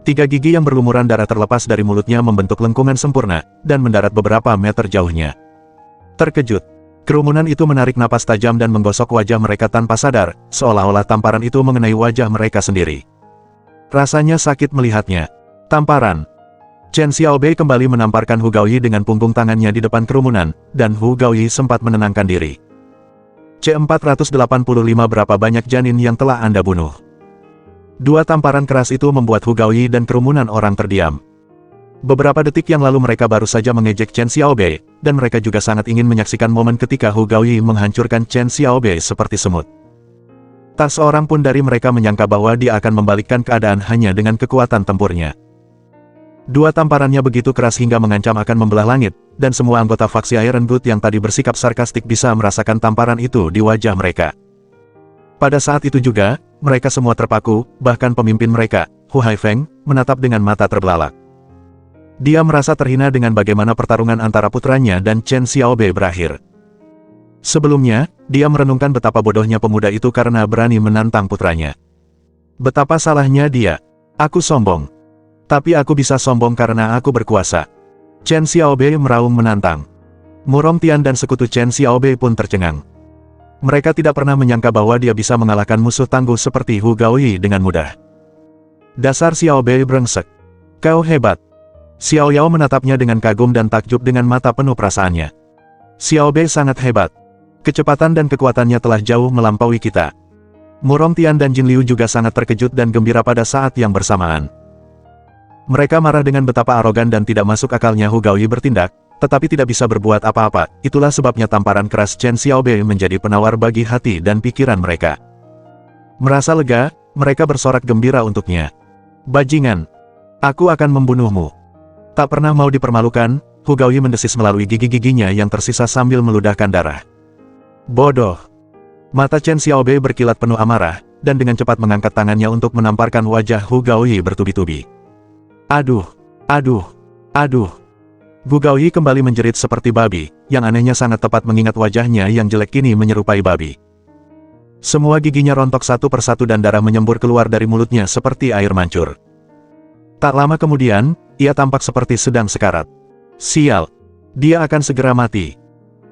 3 gigi yang berlumuran darah terlepas dari mulutnya membentuk lengkungan sempurna, dan mendarat beberapa meter jauhnya. Terkejut, kerumunan itu menarik napas tajam dan menggosok wajah mereka tanpa sadar, seolah-olah tamparan itu mengenai wajah mereka sendiri. Rasanya sakit melihatnya. Tamparan. Chen Xiaobei kembali menamparkan Hu Gaoyi dengan punggung tangannya di depan kerumunan, dan Hu Gaoyi sempat menenangkan diri. C485 berapa banyak janin yang telah Anda bunuh? Dua tamparan keras itu membuat Hu Gaoyi dan kerumunan orang terdiam. Beberapa detik yang lalu mereka baru saja mengejek Chen Xiaobei, dan mereka juga sangat ingin menyaksikan momen ketika Hu Gaoyi menghancurkan Chen Xiaobei seperti semut. Tak seorang pun dari mereka menyangka bahwa dia akan membalikkan keadaan hanya dengan kekuatan tempurnya. Dua tamparannya begitu keras hingga mengancam akan membelah langit, dan semua anggota faksi Iron Blood yang tadi bersikap sarkastik bisa merasakan tamparan itu di wajah mereka. Pada saat itu juga, mereka semua terpaku, bahkan pemimpin mereka, Hu Haifeng, menatap dengan mata terbelalak. Dia merasa terhina dengan bagaimana pertarungan antara putranya dan Chen Xiaobei berakhir. Sebelumnya, dia merenungkan betapa bodohnya pemuda itu karena berani menantang putranya. Betapa salahnya dia. Aku sombong. Tapi aku bisa sombong karena aku berkuasa. Chen Xiaobei meraung menantang. Mu Rongtian dan sekutu Chen Xiaobei pun tercengang. Mereka tidak pernah menyangka bahwa dia bisa mengalahkan musuh tangguh seperti Hu Gaoyi dengan mudah. Dasar Xiaobei brengsek. Kau hebat. Xiao Yao menatapnya dengan kagum dan takjub dengan mata penuh perasaannya. Xiaobei sangat hebat. Kecepatan dan kekuatannya telah jauh melampaui kita. Mu Rongtian dan Jin Liu juga sangat terkejut dan gembira pada saat yang bersamaan. Mereka marah dengan betapa arogan dan tidak masuk akalnya Hu Gaoyi bertindak, tetapi tidak bisa berbuat apa-apa. Itulah sebabnya tamparan keras Chen Xiaobei menjadi penawar bagi hati dan pikiran mereka. Merasa lega, mereka bersorak gembira untuknya. Bajingan! Aku akan membunuhmu. Tak pernah mau dipermalukan, Hu Gaoyi mendesis melalui gigi-giginya yang tersisa sambil meludahkan darah. Bodoh! Mata Chen Xiaobei berkilat penuh amarah, dan dengan cepat mengangkat tangannya untuk menamparkan wajah Hu Gaoyi bertubi-tubi. Aduh! Aduh! Aduh! Hu Gaoyi kembali menjerit seperti babi, yang anehnya sangat tepat mengingat wajahnya yang jelek kini menyerupai babi. Semua giginya rontok satu persatu dan darah menyembur keluar dari mulutnya seperti air mancur. Tak lama kemudian, ia tampak seperti sedang sekarat. Sial! Dia akan segera mati.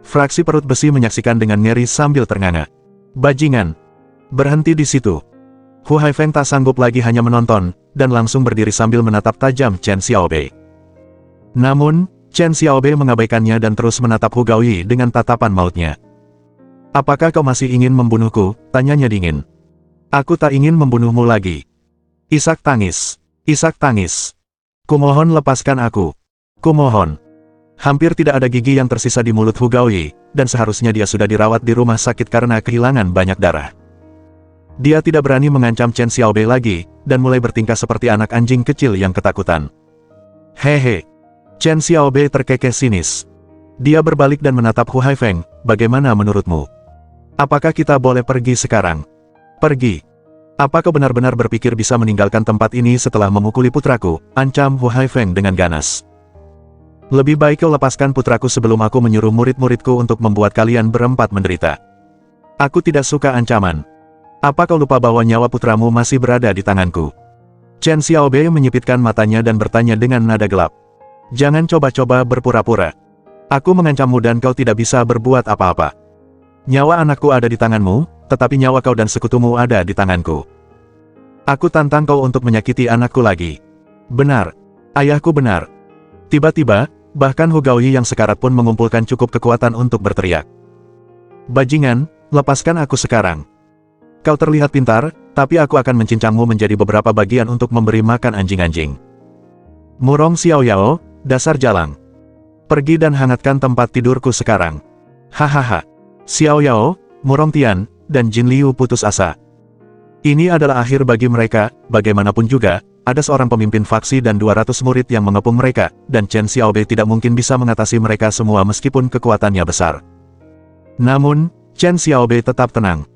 Fraksi perut besi menyaksikan dengan ngeri sambil ternganga. Bajingan! Berhenti di situ. Hu Haifeng tak sanggup lagi hanya menonton, dan langsung berdiri sambil menatap tajam Chen Xiaobei. Namun, Chen Xiaobei mengabaikannya dan terus menatap Hu Gaoyi dengan tatapan mautnya. Apakah kau masih ingin membunuhku? Tanyanya dingin. Aku tak ingin membunuhmu lagi. Isak tangis. Isak tangis. Kumohon lepaskan aku. Kumohon. Hampir tidak ada gigi yang tersisa di mulut Hu Gaoyi, dan seharusnya dia sudah dirawat di rumah sakit karena kehilangan banyak darah. Dia tidak berani mengancam Chen Xiaobei lagi, dan mulai bertingkah seperti anak anjing kecil yang ketakutan. Hehe. Chen Xiaobei terkekeh sinis. Dia berbalik dan menatap Hu Haifeng, bagaimana menurutmu? Apakah kita boleh pergi sekarang? Pergi. Apa kau benar-benar berpikir bisa meninggalkan tempat ini setelah memukuli putraku? Ancam Hu Haifeng dengan ganas. Lebih baik kau lepaskan putraku sebelum aku menyuruh murid-muridku untuk membuat kalian berempat menderita. Aku tidak suka ancaman. Apa kau lupa bahwa nyawa putramu masih berada di tanganku? Chen Xiaobei menyipitkan matanya dan bertanya dengan nada gelap. Jangan coba-coba berpura-pura. Aku mengancammu dan kau tidak bisa berbuat apa-apa. Nyawa anakku ada di tanganmu, tetapi nyawa kau dan sekutumu ada di tanganku. Aku tantang kau untuk menyakiti anakku lagi. Benar. Ayahku benar. Tiba-tiba, bahkan Hu Gaoyi yang sekarat pun mengumpulkan cukup kekuatan untuk berteriak. Bajingan, lepaskan aku sekarang. Kau terlihat pintar, tapi aku akan mencincangmu menjadi beberapa bagian untuk memberi makan anjing-anjing. Murong Xiao Yao, dasar jalang. Pergi dan hangatkan tempat tidurku sekarang. Hahaha. Xiao Yao, Mu Rongtian, dan Jin Liu putus asa. Ini adalah akhir bagi mereka, bagaimanapun juga, ada seorang pemimpin faksi dan 200 murid yang mengepung mereka, dan Chen Xiaobei tidak mungkin bisa mengatasi mereka semua meskipun kekuatannya besar. Namun, Chen Xiaobei tetap tenang.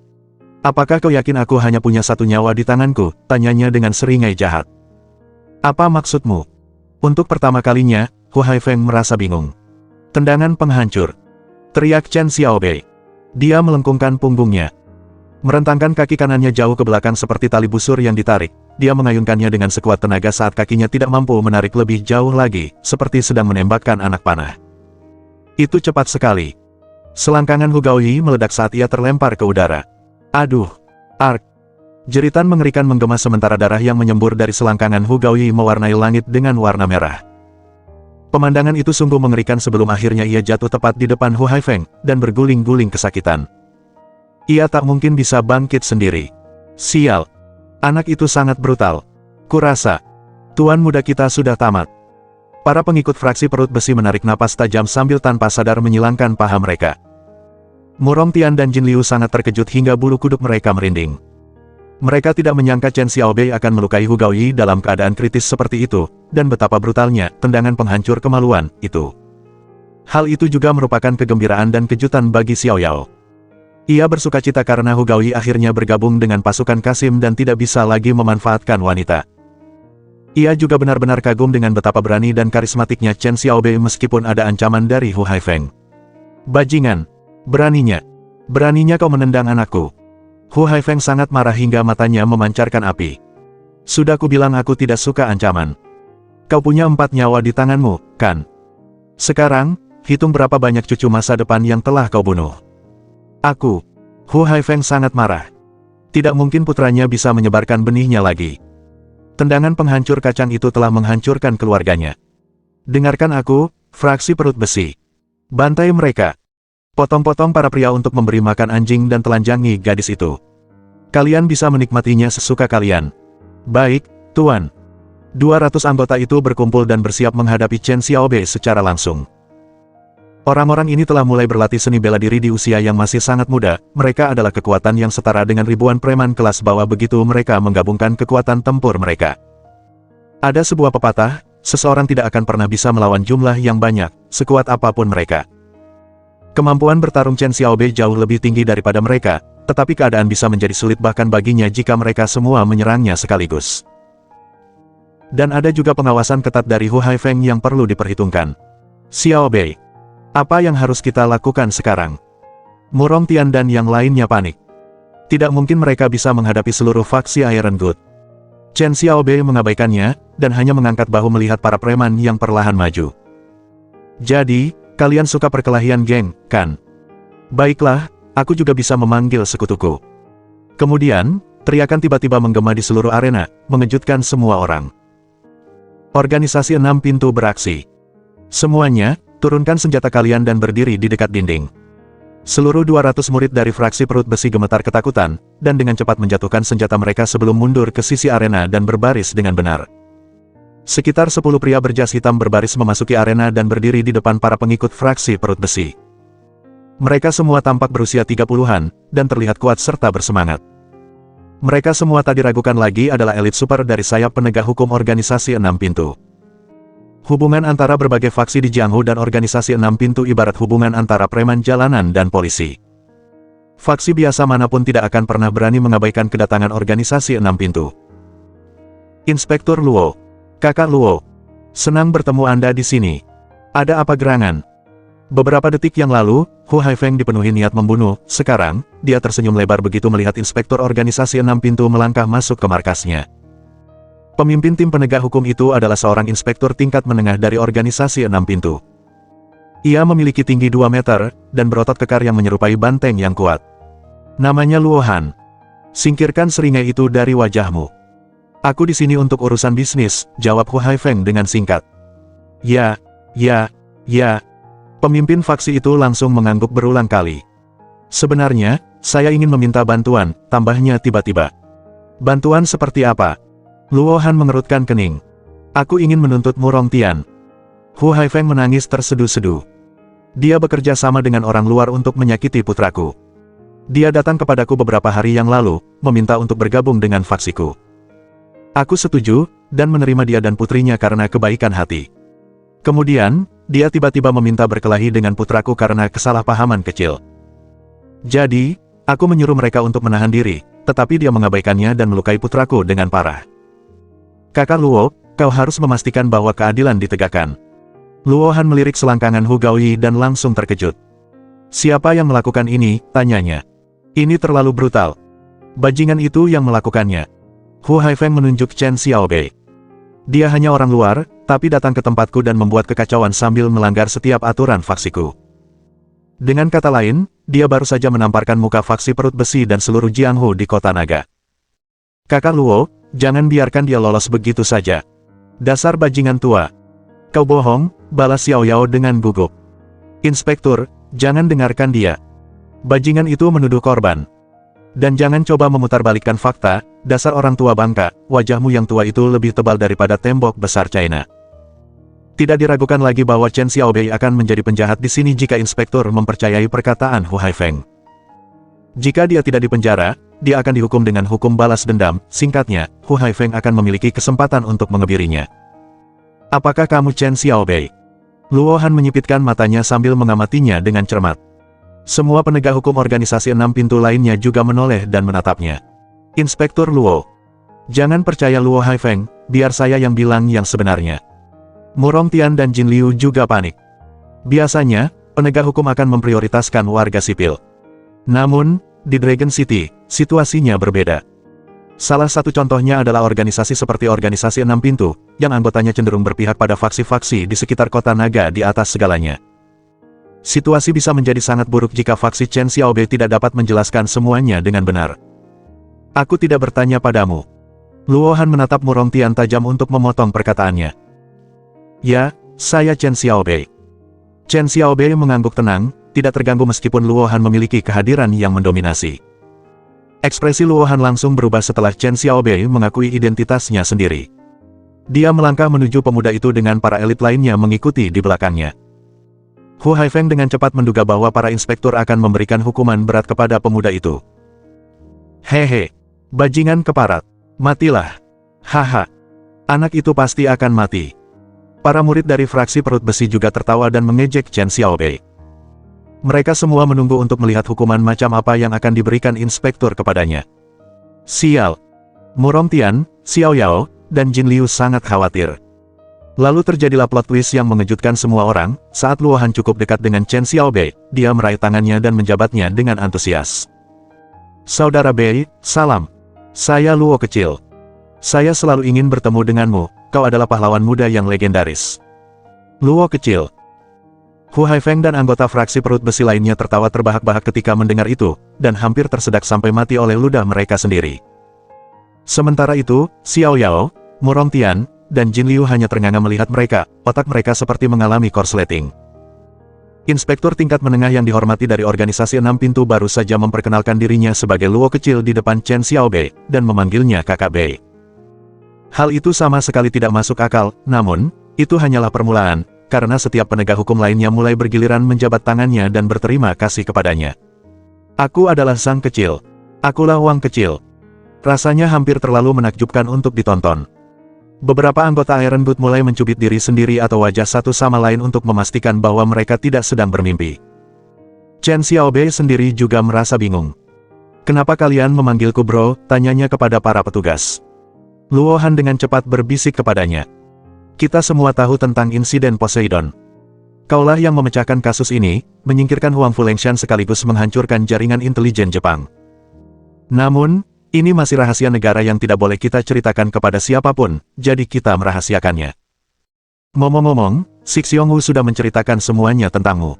Apakah kau yakin aku hanya punya satu nyawa di tanganku? Tanyanya dengan seringai jahat. Apa maksudmu? Untuk pertama kalinya, Hu Haifeng merasa bingung. Tendangan penghancur. Teriak Chen Xiaobei. Dia melengkungkan punggungnya. Merentangkan kaki kanannya jauh ke belakang seperti tali busur yang ditarik. Dia mengayunkannya dengan sekuat tenaga saat kakinya tidak mampu menarik lebih jauh lagi, seperti sedang menembakkan anak panah. Itu cepat sekali. Selangkangan Hu Gaoyi meledak saat ia terlempar ke udara. Aduh! Ark! Jeritan mengerikan menggema sementara darah yang menyembur dari selangkangan Hu Gaoyi mewarnai langit dengan warna merah. Pemandangan itu sungguh mengerikan sebelum akhirnya ia jatuh tepat di depan Hu Haifeng, dan berguling-guling kesakitan. Ia tak mungkin bisa bangkit sendiri. Sial! Anak itu sangat brutal. Kurasa, tuan muda kita sudah tamat. Para pengikut fraksi perut besi menarik napas tajam sambil tanpa sadar menyilangkan paha mereka. Murong Tian dan Jin Liu sangat terkejut hingga bulu kuduk mereka merinding. Mereka tidak menyangka Chen Xiaobei akan melukai Hu Gaoyi dalam keadaan kritis seperti itu, dan betapa brutalnya tendangan penghancur kemaluan itu. Hal itu juga merupakan kegembiraan dan kejutan bagi Xiao Yao. Ia bersukacita karena Hu Gaoyi akhirnya bergabung dengan pasukan Kasim dan tidak bisa lagi memanfaatkan wanita. Ia juga benar-benar kagum dengan betapa berani dan karismatiknya Chen Xiaobei meskipun ada ancaman dari Hu Haifeng. Bajingan! Beraninya kau menendang anakku. Hu Haifeng sangat marah hingga matanya memancarkan api. Sudah kubilang aku tidak suka ancaman. Kau punya 4 nyawa di tanganmu, kan? Sekarang, hitung berapa banyak cucu masa depan yang telah kau bunuh. Aku. Hu Haifeng sangat marah. Tidak mungkin putranya bisa menyebarkan benihnya lagi. Tendangan penghancur kacang itu telah menghancurkan keluarganya. Dengarkan aku, fraksi perut besi. Bantai mereka. Potong-potong para pria untuk memberi makan anjing dan telanjangi gadis itu. Kalian bisa menikmatinya sesuka kalian. Baik, Tuan. 200 anggota itu berkumpul dan bersiap menghadapi Chen Xiaobei secara langsung. Orang-orang ini telah mulai berlatih seni bela diri di usia yang masih sangat muda. Mereka adalah kekuatan yang setara dengan ribuan preman kelas bawah begitu mereka menggabungkan kekuatan tempur mereka. Ada sebuah pepatah, seseorang tidak akan pernah bisa melawan jumlah yang banyak, sekuat apapun mereka. Kemampuan bertarung Chen Xiaobei jauh lebih tinggi daripada mereka, tetapi keadaan bisa menjadi sulit bahkan baginya jika mereka semua menyerangnya sekaligus. Dan ada juga pengawasan ketat dari Hu Haifeng yang perlu diperhitungkan. Xiaobei, apa yang harus kita lakukan sekarang? Murong Tian dan yang lainnya panik. Tidak mungkin mereka bisa menghadapi seluruh faksi Iron Good. Chen Xiaobei mengabaikannya, dan hanya mengangkat bahu melihat para preman yang perlahan maju. Jadi, kalian suka perkelahian geng, kan? Baiklah, aku juga bisa memanggil sekutuku. Kemudian, teriakan tiba-tiba menggema di seluruh arena, mengejutkan semua orang. Organisasi 6 pintu beraksi. Semuanya, turunkan senjata kalian dan berdiri di dekat dinding. Seluruh 200 murid dari fraksi perut besi gemetar ketakutan, dan dengan cepat menjatuhkan senjata mereka sebelum mundur ke sisi arena dan berbaris dengan benar. Sekitar 10 pria berjas hitam berbaris memasuki arena dan berdiri di depan para pengikut fraksi perut besi. Mereka semua tampak berusia 30-an, dan terlihat kuat serta bersemangat. Mereka semua tak diragukan lagi adalah elit super dari sayap penegak hukum organisasi 6 pintu. Hubungan antara berbagai faksi di Jianghu dan organisasi 6 pintu ibarat hubungan antara preman jalanan dan polisi. Faksi biasa manapun tidak akan pernah berani mengabaikan kedatangan organisasi 6 pintu. Inspektur Luo. Kakak Luo, senang bertemu Anda di sini. Ada apa gerangan? Beberapa detik yang lalu, Hu Haifeng dipenuhi niat membunuh. Sekarang, dia tersenyum lebar begitu melihat inspektur organisasi 6 pintu melangkah masuk ke markasnya. Pemimpin tim penegak hukum itu adalah seorang inspektur tingkat menengah dari organisasi 6 pintu. Ia memiliki tinggi 2 meter, dan berotot kekar yang menyerupai banteng yang kuat. Namanya Luo Han. Singkirkan seringai itu dari wajahmu. Aku di sini untuk urusan bisnis, jawab Hu Haifeng dengan singkat. Ya. Pemimpin faksi itu langsung mengangguk berulang kali. Sebenarnya, saya ingin meminta bantuan, tambahnya tiba-tiba. Bantuan seperti apa? Luo Han mengerutkan kening. Aku ingin menuntut Murong Tian. Hu Haifeng menangis terseduh-seduh. Dia bekerja sama dengan orang luar untuk menyakiti putraku. Dia datang kepadaku beberapa hari yang lalu, meminta untuk bergabung dengan faksiku. Aku setuju, dan menerima dia dan putrinya karena kebaikan hati. Kemudian, dia tiba-tiba meminta berkelahi dengan putraku karena kesalahpahaman kecil. Jadi, aku menyuruh mereka untuk menahan diri, tetapi dia mengabaikannya dan melukai putraku dengan parah. Kakak Luo, kau harus memastikan bahwa keadilan ditegakkan. Luo Han melirik selangkangan Hu Gaoyi dan langsung terkejut. Siapa yang melakukan ini, tanyanya. Ini terlalu brutal. Bajingan itu yang melakukannya. Hu Haifeng menunjuk Chen Xiaobei. Dia hanya orang luar, tapi datang ke tempatku dan membuat kekacauan sambil melanggar setiap aturan faksiku. Dengan kata lain, dia baru saja menamparkan muka faksi perut besi dan seluruh Jianghu di kota naga. Kakak Luo, jangan biarkan dia lolos begitu saja. Dasar bajingan tua. Kau bohong, balas Xiao Yao dengan gugup. Inspektur, jangan dengarkan dia. Bajingan itu menuduh korban. Dan jangan coba memutarbalikkan fakta, dasar orang tua bangka, wajahmu yang tua itu lebih tebal daripada tembok besar China. Tidak diragukan lagi bahwa Chen Xiaobei akan menjadi penjahat di sini jika inspektur mempercayai perkataan Hu Haifeng. Jika dia tidak dipenjara, dia akan dihukum dengan hukum balas dendam, singkatnya, Hu Haifeng akan memiliki kesempatan untuk mengebirinya. Apakah kamu Chen Xiaobei? Luo Han menyipitkan matanya sambil mengamatinya dengan cermat. Semua penegak hukum organisasi 6 pintu lainnya juga menoleh dan menatapnya. Inspektur Luo. Jangan percaya Luo Haifeng, biar saya yang bilang yang sebenarnya. Murong Tian dan Jin Liu juga panik. Biasanya, penegak hukum akan memprioritaskan warga sipil. Namun, di Dragon City, situasinya berbeda. Salah satu contohnya adalah organisasi seperti organisasi 6 pintu, yang anggotanya cenderung berpihak pada faksi-faksi di sekitar kota naga di atas segalanya. Situasi bisa menjadi sangat buruk jika faksi Chen Xiaobei tidak dapat menjelaskan semuanya dengan benar. Aku tidak bertanya padamu. Luo Han menatap Murong Tian tajam untuk memotong perkataannya. Ya, saya Chen Xiaobei. Chen Xiaobei mengangguk tenang, tidak terganggu meskipun Luo Han memiliki kehadiran yang mendominasi. Ekspresi Luo Han langsung berubah setelah Chen Xiaobei mengakui identitasnya sendiri. Dia melangkah menuju pemuda itu dengan para elit lainnya mengikuti di belakangnya. Hu Haifeng dengan cepat menduga bahwa para inspektur akan memberikan hukuman berat kepada pemuda itu. Hehe, bajingan keparat, matilah. Haha, anak itu pasti akan mati. Para murid dari fraksi perut besi juga tertawa dan mengejek Chen Xiaobei. Mereka semua menunggu untuk melihat hukuman macam apa yang akan diberikan inspektur kepadanya. Sial. Murong Tian, Xiao Yao, dan Jin Liu sangat khawatir. Lalu terjadilah plot twist yang mengejutkan semua orang, saat Luo Han cukup dekat dengan Chen Xiaobei, dia meraih tangannya dan menjabatnya dengan antusias. Saudara Bei, salam. Saya Luo kecil. Saya selalu ingin bertemu denganmu. Kau adalah pahlawan muda yang legendaris. Luo kecil. Hu Haifeng dan anggota fraksi perut besi lainnya tertawa terbahak-bahak ketika mendengar itu, dan hampir tersedak sampai mati oleh ludah mereka sendiri. Sementara itu, Xiao Yao, Murong Tian, dan Jin Liu hanya ternganga melihat mereka, otak mereka seperti mengalami korsleting. Inspektur tingkat menengah yang dihormati dari organisasi 6 pintu baru saja memperkenalkan dirinya sebagai Luo kecil di depan Chen Xiaobei, dan memanggilnya kakak Bei. Hal itu sama sekali tidak masuk akal, namun, itu hanyalah permulaan, karena setiap penegak hukum lainnya mulai bergiliran menjabat tangannya dan berterima kasih kepadanya. Aku adalah sang kecil. Akulah Wang kecil. Rasanya hampir terlalu menakjubkan untuk ditonton. Beberapa anggota Iron Boot mulai mencubit diri sendiri atau wajah satu sama lain untuk memastikan bahwa mereka tidak sedang bermimpi. Chen Xiaobei sendiri juga merasa bingung. Kenapa kalian memanggilku bro? Tanyanya kepada para petugas. Luo Han dengan cepat berbisik kepadanya. Kita semua tahu tentang insiden Poseidon. Kaulah yang memecahkan kasus ini, menyingkirkan Huang Fulengshan sekaligus menghancurkan jaringan intelijen Jepang. Namun, ini masih rahasia negara yang tidak boleh kita ceritakan kepada siapapun, jadi kita merahasiakannya. Ngomong-ngomong, Xionghu sudah menceritakan semuanya tentangmu.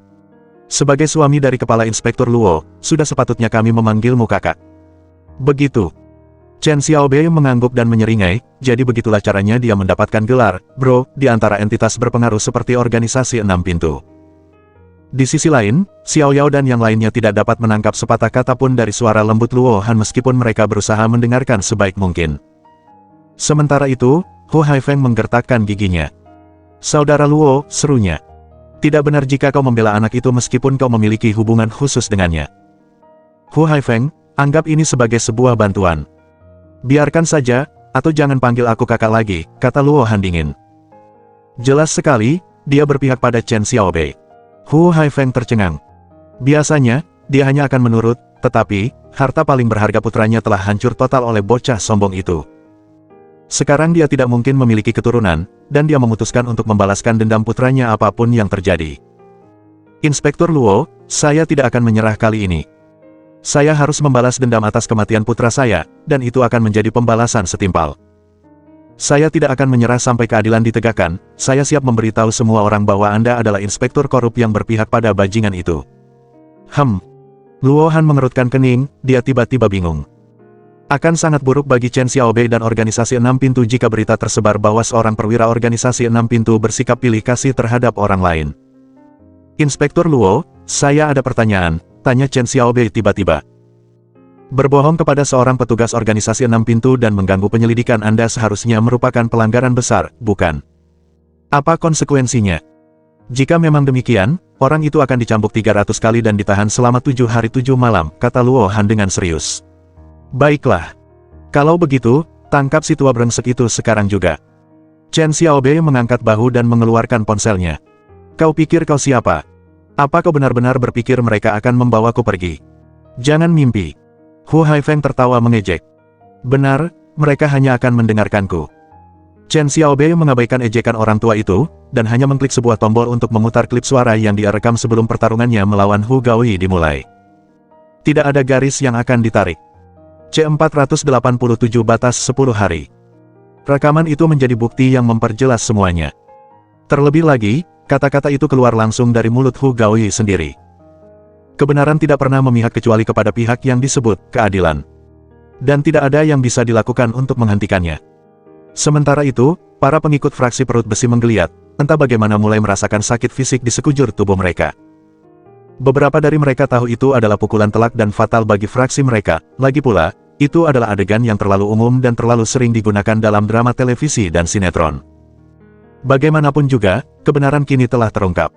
Sebagai suami dari kepala inspektur Luo, sudah sepatutnya kami memanggilmu kakak. Begitu. Chen Xiaobei mengangguk dan menyeringai, jadi begitulah caranya dia mendapatkan gelar, bro, di antara entitas berpengaruh seperti organisasi 6 pintu. Di sisi lain, Xiao Yao dan yang lainnya tidak dapat menangkap sepatah kata pun dari suara lembut Luo Han meskipun mereka berusaha mendengarkan sebaik mungkin. Sementara itu, Hu Haifeng menggertakkan giginya. Saudara Luo, serunya. Tidak benar jika kau membela anak itu meskipun kau memiliki hubungan khusus dengannya. Hu Haifeng, anggap ini sebagai sebuah bantuan. Biarkan saja, atau jangan panggil aku kakak lagi, kata Luo Han dingin. Jelas sekali, dia berpihak pada Chen Xiaobei. Hu Haifeng tercengang. Biasanya, dia hanya akan menurut, tetapi, harta paling berharga putranya telah hancur total oleh bocah sombong itu. Sekarang dia tidak mungkin memiliki keturunan, dan dia memutuskan untuk membalaskan dendam putranya apapun yang terjadi. Inspektur Luo, saya tidak akan menyerah kali ini. Saya harus membalas dendam atas kematian putra saya, dan itu akan menjadi pembalasan setimpal. Saya tidak akan menyerah sampai keadilan ditegakkan, saya siap memberitahu semua orang bahwa Anda adalah inspektur korup yang berpihak pada bajingan itu. Luo Han mengerutkan kening, dia tiba-tiba bingung. Akan sangat buruk bagi Chen Xiaobei dan organisasi Enam Pintu jika berita tersebar bahwa seorang perwira organisasi Enam Pintu bersikap pilih kasih terhadap orang lain. Inspektur Luo, saya ada pertanyaan, tanya Chen Xiaobei tiba-tiba. Berbohong kepada seorang petugas organisasi Enam Pintu dan mengganggu penyelidikan Anda seharusnya merupakan pelanggaran besar, bukan? Apa konsekuensinya? Jika memang demikian, orang itu akan dicambuk 300 kali dan ditahan selama 7 hari 7 malam, kata Luo Han dengan serius. Baiklah. Kalau begitu, tangkap si tua brengsek itu sekarang juga. Chen Xiaobei mengangkat bahu dan mengeluarkan ponselnya. Kau pikir kau siapa? Apa kau benar-benar berpikir mereka akan membawaku pergi? Jangan mimpi. Hu Haifeng tertawa mengejek. Benar, mereka hanya akan mendengarkanku. Chen Xiaobei mengabaikan ejekan orang tua itu, dan hanya mengklik sebuah tombol untuk memutar klip suara yang dia rekam sebelum pertarungannya melawan Hu Gaoyi dimulai. Tidak ada garis yang akan ditarik. C487 batas 10 hari. Rekaman itu menjadi bukti yang memperjelas semuanya. Terlebih lagi, kata-kata itu keluar langsung dari mulut Hu Gaoyi sendiri. Kebenaran tidak pernah memihak kecuali kepada pihak yang disebut keadilan. Dan tidak ada yang bisa dilakukan untuk menghentikannya. Sementara itu, para pengikut fraksi perut besi menggeliat, entah bagaimana mulai merasakan sakit fisik di sekujur tubuh mereka. Beberapa dari mereka tahu itu adalah pukulan telak dan fatal bagi fraksi mereka, lagi pula, itu adalah adegan yang terlalu umum dan terlalu sering digunakan dalam drama televisi dan sinetron. Bagaimanapun juga, kebenaran kini telah terungkap.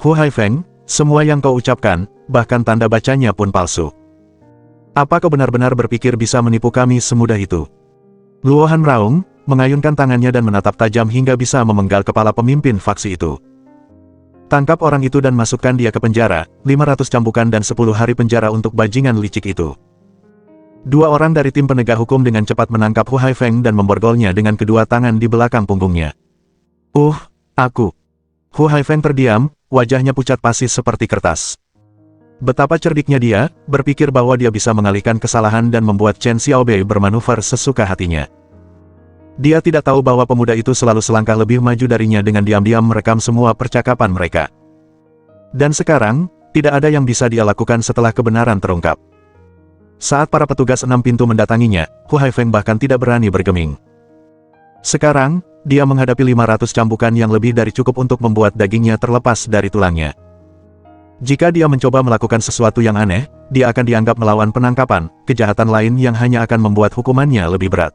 Hu Haifeng, semua yang kau ucapkan, bahkan tanda bacanya pun palsu. Apa kau benar-benar berpikir bisa menipu kami semudah itu? Luo Han meraung, mengayunkan tangannya dan menatap tajam hingga bisa memenggal kepala pemimpin faksi itu. Tangkap orang itu dan masukkan dia ke penjara, 500 cambukan dan 10 hari penjara untuk bajingan licik itu. Dua orang dari tim penegak hukum dengan cepat menangkap Hu Haifeng dan memborgolnya dengan kedua tangan di belakang punggungnya. Aku. Hu Haifeng terdiam, wajahnya pucat pasi seperti kertas. Betapa cerdiknya dia, berpikir bahwa dia bisa mengalihkan kesalahan dan membuat Chen Xiaobei bermanuver sesuka hatinya. Dia tidak tahu bahwa pemuda itu selalu selangkah lebih maju darinya dengan diam-diam merekam semua percakapan mereka. Dan sekarang, tidak ada yang bisa dia lakukan setelah kebenaran terungkap. Saat para petugas Enam Pintu mendatanginya, Hu Haifeng bahkan tidak berani bergeming. Sekarang, dia menghadapi 500 cambukan yang lebih dari cukup untuk membuat dagingnya terlepas dari tulangnya. Jika dia mencoba melakukan sesuatu yang aneh, dia akan dianggap melawan penangkapan, kejahatan lain yang hanya akan membuat hukumannya lebih berat.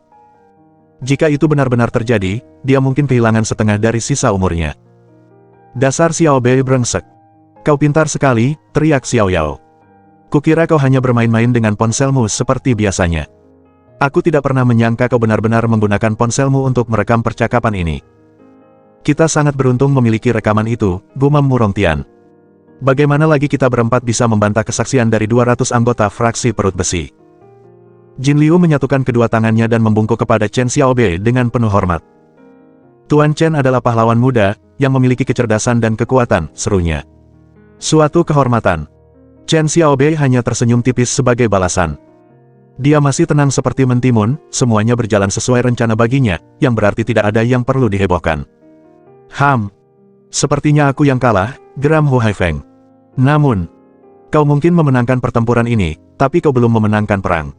Jika itu benar-benar terjadi, dia mungkin kehilangan setengah dari sisa umurnya. Dasar Xiaobei brengsek. Kau pintar sekali, teriak Xiao Yao. Kukira kau hanya bermain-main dengan ponselmu seperti biasanya. Aku tidak pernah menyangka kau benar-benar menggunakan ponselmu untuk merekam percakapan ini. Kita sangat beruntung memiliki rekaman itu, gumam Murong Tian. Bagaimana lagi kita berempat bisa membantah kesaksian dari 200 anggota fraksi perut besi? Jin Liu menyatukan kedua tangannya dan membungkuk kepada Chen Xiaobei dengan penuh hormat. Tuan Chen adalah pahlawan muda, yang memiliki kecerdasan dan kekuatan, serunya. Suatu kehormatan. Chen Xiaobei hanya tersenyum tipis sebagai balasan. Dia masih tenang seperti mentimun, semuanya berjalan sesuai rencana baginya, yang berarti tidak ada yang perlu dihebohkan. Sepertinya aku yang kalah, geram Hu Haifeng. Namun, kau mungkin memenangkan pertempuran ini, tapi kau belum memenangkan perang.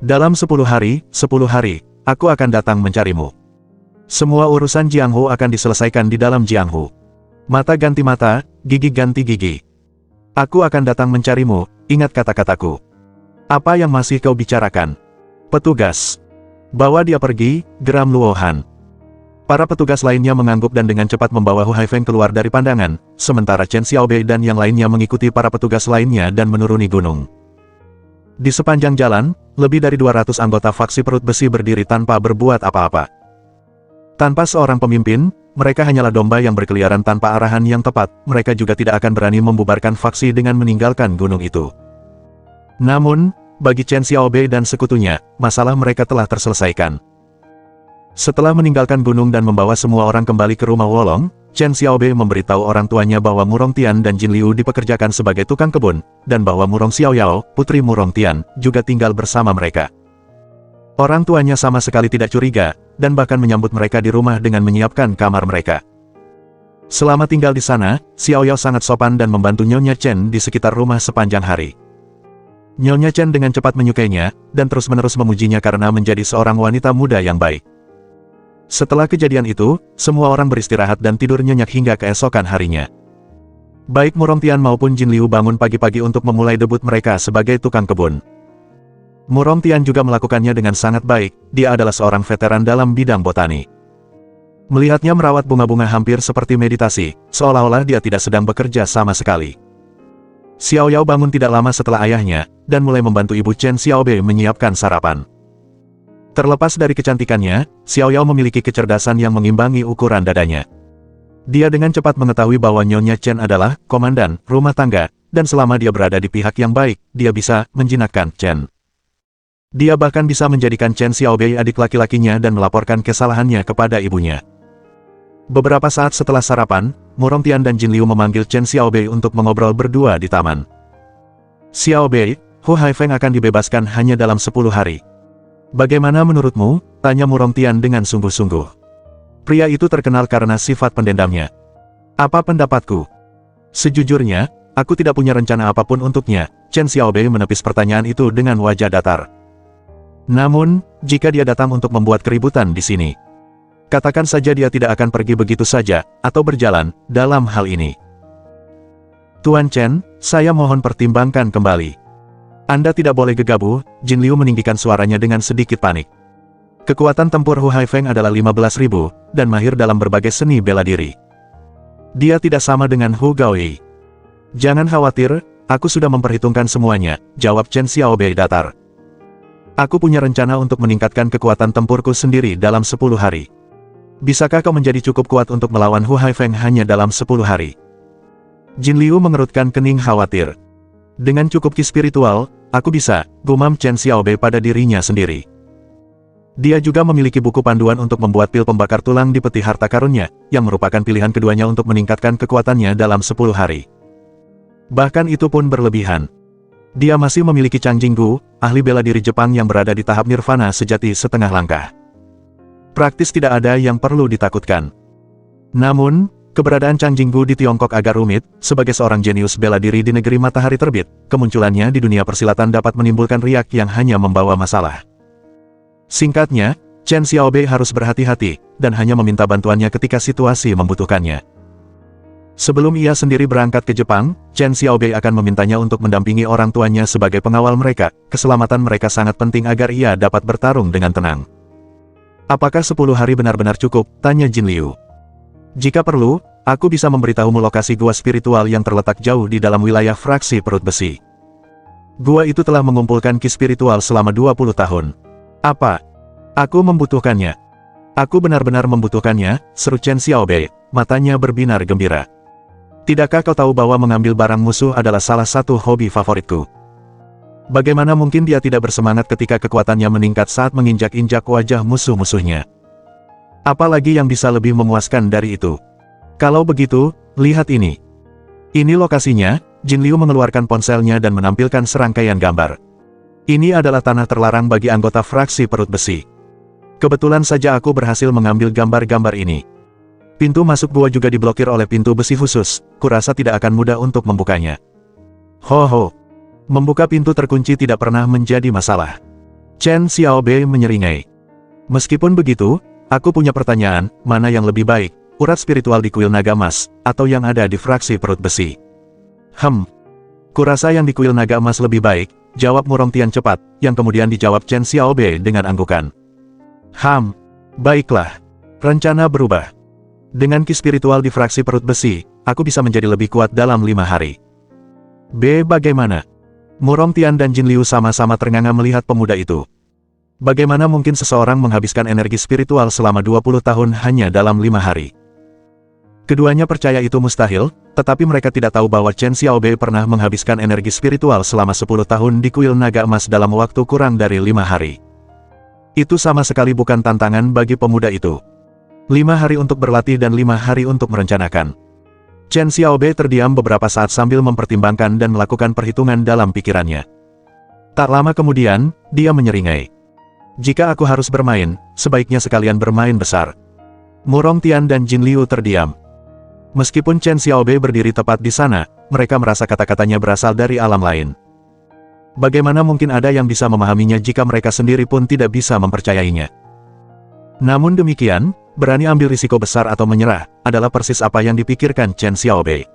Dalam 10 hari, aku akan datang mencarimu. Semua urusan Jianghu akan diselesaikan di dalam Jianghu. Mata ganti mata, gigi ganti gigi. Aku akan datang mencarimu, ingat kata-kataku. Apa yang masih kau bicarakan? Petugas. Bawa dia pergi, geram Luo Han. Para petugas lainnya mengangguk dan dengan cepat membawa Hu Haifeng keluar dari pandangan, sementara Chen Xiaobei dan yang lainnya mengikuti para petugas lainnya dan menuruni gunung. Di sepanjang jalan, lebih dari 200 anggota faksi perut besi berdiri tanpa berbuat apa-apa. Tanpa seorang pemimpin, mereka hanyalah domba yang berkeliaran tanpa arahan yang tepat, mereka juga tidak akan berani membubarkan faksi dengan meninggalkan gunung itu. Namun, bagi Chen Xiaobei dan sekutunya, masalah mereka telah terselesaikan. Setelah meninggalkan gunung dan membawa semua orang kembali ke rumah Wolong, Chen Xiaobei memberitahu orang tuanya bahwa Murong Tian dan Jin Liu dipekerjakan sebagai tukang kebun, dan bahwa Murong Xiao Yao, putri Murong Tian, juga tinggal bersama mereka. Orang tuanya sama sekali tidak curiga, dan bahkan menyambut mereka di rumah dengan menyiapkan kamar mereka. Selama tinggal di sana, Xiao Yao sangat sopan dan membantu Nyonya Chen di sekitar rumah sepanjang hari. Nyonya Chen dengan cepat menyukainya, dan terus-menerus memujinya karena menjadi seorang wanita muda yang baik. Setelah kejadian itu, semua orang beristirahat dan tidur nyenyak hingga keesokan harinya. Baik Murong Tian maupun Jin Liu bangun pagi-pagi untuk memulai debut mereka sebagai tukang kebun. Murong Tian juga melakukannya dengan sangat baik, dia adalah seorang veteran dalam bidang botani. Melihatnya merawat bunga-bunga hampir seperti meditasi, seolah-olah dia tidak sedang bekerja sama sekali. Xiao Yao bangun tidak lama setelah ayahnya, dan mulai membantu ibu Chen Xiaobei menyiapkan sarapan. Terlepas dari kecantikannya, Xiao Yao memiliki kecerdasan yang mengimbangi ukuran dadanya. Dia dengan cepat mengetahui bahwa Nyonya Chen adalah komandan rumah tangga, dan selama dia berada di pihak yang baik, dia bisa menjinakkan Chen. Dia bahkan bisa menjadikan Chen Xiaobei adik laki-lakinya dan melaporkan kesalahannya kepada ibunya. Beberapa saat setelah sarapan, Murong Tian dan Jin Liu memanggil Chen Xiaobei untuk mengobrol berdua di taman. Xiaobei, Hu Haifeng akan dibebaskan hanya dalam 10 hari. Bagaimana menurutmu? Tanya Murong Tian dengan sungguh-sungguh. Pria itu terkenal karena sifat pendendamnya. Apa pendapatku? Sejujurnya, aku tidak punya rencana apapun untuknya. Chen Xiaobei menepis pertanyaan itu dengan wajah datar. Namun, jika dia datang untuk membuat keributan di sini, katakan saja dia tidak akan pergi begitu saja, atau berjalan, dalam hal ini. Tuan Chen, saya mohon pertimbangkan kembali. Anda tidak boleh gegabah, Jin Liu meninggikan suaranya dengan sedikit panik. Kekuatan tempur Hu Haifeng adalah 15.000, dan mahir dalam berbagai seni bela diri. Dia tidak sama dengan Hu Gaoyi. Jangan khawatir, aku sudah memperhitungkan semuanya, jawab Chen Xiaobei datar. Aku punya rencana untuk meningkatkan kekuatan tempurku sendiri dalam 10 hari. Bisakah kau menjadi cukup kuat untuk melawan Hu Haifeng hanya dalam 10 hari? Jin Liu mengerutkan kening khawatir. Dengan cukup ki spiritual, aku bisa, gumam Chen Xiaobei pada dirinya sendiri. Dia juga memiliki buku panduan untuk membuat pil pembakar tulang di peti harta karunnya, yang merupakan pilihan keduanya untuk meningkatkan kekuatannya dalam 10 hari. Bahkan itu pun berlebihan. Dia masih memiliki Chang Jinggu, ahli bela diri Jepang yang berada di tahap nirvana sejati setengah langkah. Praktis tidak ada yang perlu ditakutkan. Namun, keberadaan Chang Jinggu di Tiongkok agak rumit. Sebagai seorang jenius bela diri di negeri matahari terbit, kemunculannya di dunia persilatan dapat menimbulkan riak yang hanya membawa masalah. Singkatnya, Chen Xiaobei harus berhati-hati, dan hanya meminta bantuannya ketika situasi membutuhkannya. Sebelum ia sendiri berangkat ke Jepang, Chen Xiaobei akan memintanya untuk mendampingi orang tuanya sebagai pengawal mereka. Keselamatan mereka sangat penting agar ia dapat bertarung dengan tenang. Apakah 10 hari benar-benar cukup? Tanya Jin Liu. Jika perlu, aku bisa memberitahumu lokasi gua spiritual yang terletak jauh di dalam wilayah fraksi perut besi. Gua itu telah mengumpulkan ki spiritual selama 20 tahun. Apa? Aku membutuhkannya. Aku benar-benar membutuhkannya, seru Chen Xiaobei, matanya berbinar gembira. Tidakkah kau tahu bahwa mengambil barang musuh adalah salah satu hobi favoritku? Bagaimana mungkin dia tidak bersemangat ketika kekuatannya meningkat saat menginjak-injak wajah musuh-musuhnya? Apalagi yang bisa lebih memuaskan dari itu? Kalau begitu, lihat ini. Ini lokasinya. Jin Liu mengeluarkan ponselnya dan menampilkan serangkaian gambar. Ini adalah tanah terlarang bagi anggota fraksi perut besi. Kebetulan saja aku berhasil mengambil gambar-gambar ini. Pintu masuk gua juga diblokir oleh pintu besi khusus, kurasa tidak akan mudah untuk membukanya. Ho. Membuka pintu terkunci tidak pernah menjadi masalah. Chen Xiaobei menyeringai. Meskipun begitu, aku punya pertanyaan, mana yang lebih baik, urat spiritual di kuil naga emas, atau yang ada di fraksi perut besi? Kurasa yang di kuil naga emas lebih baik, jawab Murong Tian cepat, yang kemudian dijawab Chen Xiaobei dengan anggukan. Baiklah. Rencana berubah. Dengan ki spiritual di fraksi perut besi, aku bisa menjadi lebih kuat dalam 5 hari. Bagaimana? Murong Tian dan Jin Liu sama-sama ternganga melihat pemuda itu. Bagaimana mungkin seseorang menghabiskan energi spiritual selama 20 tahun hanya dalam 5 hari? Keduanya percaya itu mustahil, tetapi mereka tidak tahu bahwa Chen Xiaobei pernah menghabiskan energi spiritual selama 10 tahun di kuil naga emas dalam waktu kurang dari 5 hari. Itu sama sekali bukan tantangan bagi pemuda itu. 5 hari untuk berlatih dan 5 hari untuk merencanakan. Chen Xiaobei terdiam beberapa saat sambil mempertimbangkan dan melakukan perhitungan dalam pikirannya. Tak lama kemudian, dia menyeringai. Jika aku harus bermain, sebaiknya sekalian bermain besar. Murong Tian dan Jin Liu terdiam. Meskipun Chen Xiaobei berdiri tepat di sana, mereka merasa kata-katanya berasal dari alam lain. Bagaimana mungkin ada yang bisa memahaminya jika mereka sendiri pun tidak bisa mempercayainya? Namun demikian, berani ambil risiko besar atau menyerah, adalah persis apa yang dipikirkan Chen Xiaobei.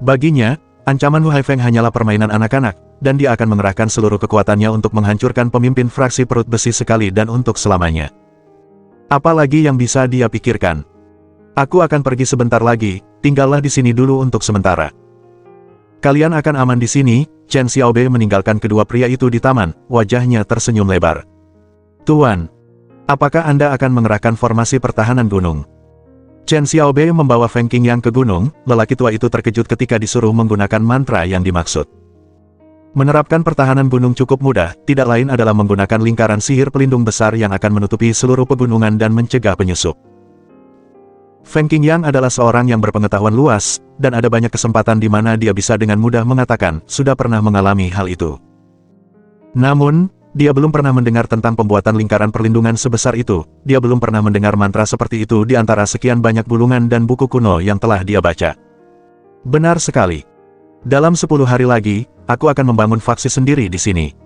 Baginya, ancaman Wu Haifeng hanyalah permainan anak-anak, dan dia akan mengerahkan seluruh kekuatannya untuk menghancurkan pemimpin fraksi perut besi sekali dan untuk selamanya. Apalagi yang bisa dia pikirkan? Aku akan pergi sebentar lagi, tinggallah di sini dulu untuk sementara. Kalian akan aman di sini. Chen Xiaobei meninggalkan kedua pria itu di taman, wajahnya tersenyum lebar. Tuan, apakah Anda akan mengerahkan formasi pertahanan gunung? Chen Xiaobei membawa Feng Qingyang ke gunung, lelaki tua itu terkejut ketika disuruh menggunakan mantra yang dimaksud. Menerapkan pertahanan gunung cukup mudah, tidak lain adalah menggunakan lingkaran sihir pelindung besar yang akan menutupi seluruh pegunungan dan mencegah penyusup. Feng Qingyang adalah seorang yang berpengetahuan luas, dan ada banyak kesempatan di mana dia bisa dengan mudah mengatakan, sudah pernah mengalami hal itu. Namun, dia belum pernah mendengar tentang pembuatan lingkaran perlindungan sebesar itu, dia belum pernah mendengar mantra seperti itu di antara sekian banyak bulungan dan buku kuno yang telah dia baca. Benar sekali. Dalam 10 hari lagi, aku akan membangun faksi sendiri di sini.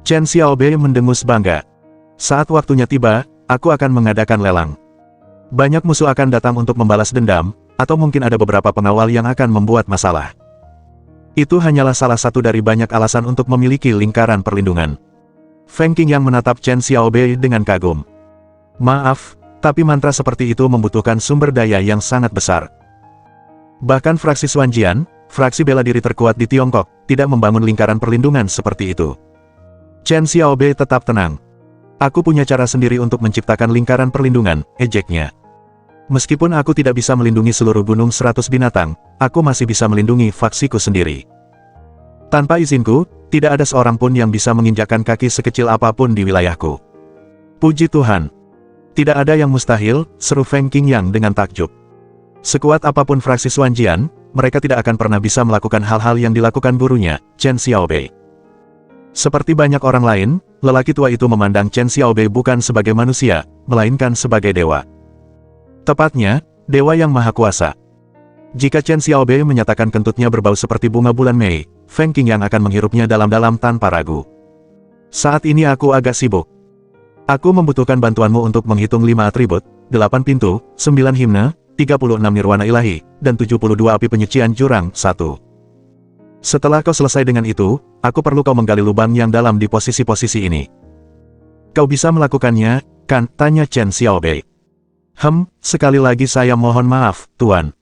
Chen Xiaobei mendengus bangga. Saat waktunya tiba, aku akan mengadakan lelang. Banyak musuh akan datang untuk membalas dendam, atau mungkin ada beberapa pengawal yang akan membuat masalah. Itu hanyalah salah satu dari banyak alasan untuk memiliki lingkaran perlindungan. Feng Qingyang menatap Chen Xiaobei dengan kagum. Maaf, tapi mantra seperti itu membutuhkan sumber daya yang sangat besar. Bahkan fraksi Xuanjian, fraksi bela diri terkuat di Tiongkok, tidak membangun lingkaran perlindungan seperti itu. Chen Xiaobei tetap tenang. Aku punya cara sendiri untuk menciptakan lingkaran perlindungan, ejeknya. Meskipun aku tidak bisa melindungi seluruh gunung 100 binatang, aku masih bisa melindungi faksiku sendiri. Tanpa izinku, tidak ada seorang pun yang bisa menginjakkan kaki sekecil apapun di wilayahku. Puji Tuhan. Tidak ada yang mustahil, seru Feng Qingyang dengan takjub. Sekuat apapun fraksi Xuanjian, mereka tidak akan pernah bisa melakukan hal-hal yang dilakukan gurunya, Chen Xiaobei. Seperti banyak orang lain, lelaki tua itu memandang Chen Xiaobei bukan sebagai manusia, melainkan sebagai dewa. Tepatnya, dewa yang maha kuasa. Jika Chen Xiaobei menyatakan kentutnya berbau seperti bunga bulan Mei, Feng Qingyang akan menghirupnya dalam-dalam tanpa ragu. Saat ini aku agak sibuk. Aku membutuhkan bantuanmu untuk menghitung 5 atribut, 8 pintu, 9 himne, 36 nirwana ilahi, dan 72 api penyucian jurang, 1. Setelah kau selesai dengan itu, aku perlu kau menggali lubang yang dalam di posisi-posisi ini. Kau bisa melakukannya, kan? Tanya Chen Xiaobei. Sekali lagi saya mohon maaf, Tuan.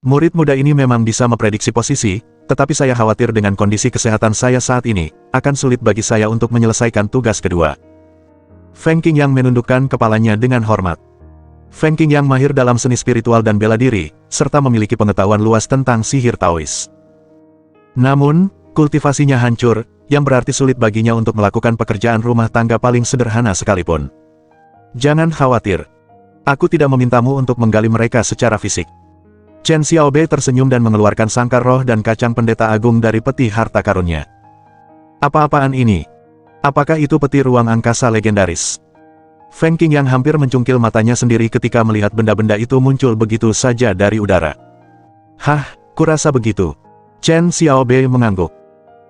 Murid muda ini memang bisa memprediksi posisi, tetapi saya khawatir dengan kondisi kesehatan saya saat ini, akan sulit bagi saya untuk menyelesaikan tugas kedua. Feng Qingyang menundukkan kepalanya dengan hormat. Feng Qingyang mahir dalam seni spiritual dan bela diri, serta memiliki pengetahuan luas tentang sihir Taois. Namun, kultivasinya hancur, yang berarti sulit baginya untuk melakukan pekerjaan rumah tangga paling sederhana sekalipun. Jangan khawatir. Aku tidak memintamu untuk menggali mereka secara fisik. Chen Xiaobei tersenyum dan mengeluarkan sangkar roh dan kacang pendeta agung dari peti harta karunnya. Apa-apaan ini? Apakah itu peti ruang angkasa legendaris? Feng Qingyang hampir mencungkil matanya sendiri ketika melihat benda-benda itu muncul begitu saja dari udara. Hah, kurasa begitu. Chen Xiaobei mengangguk.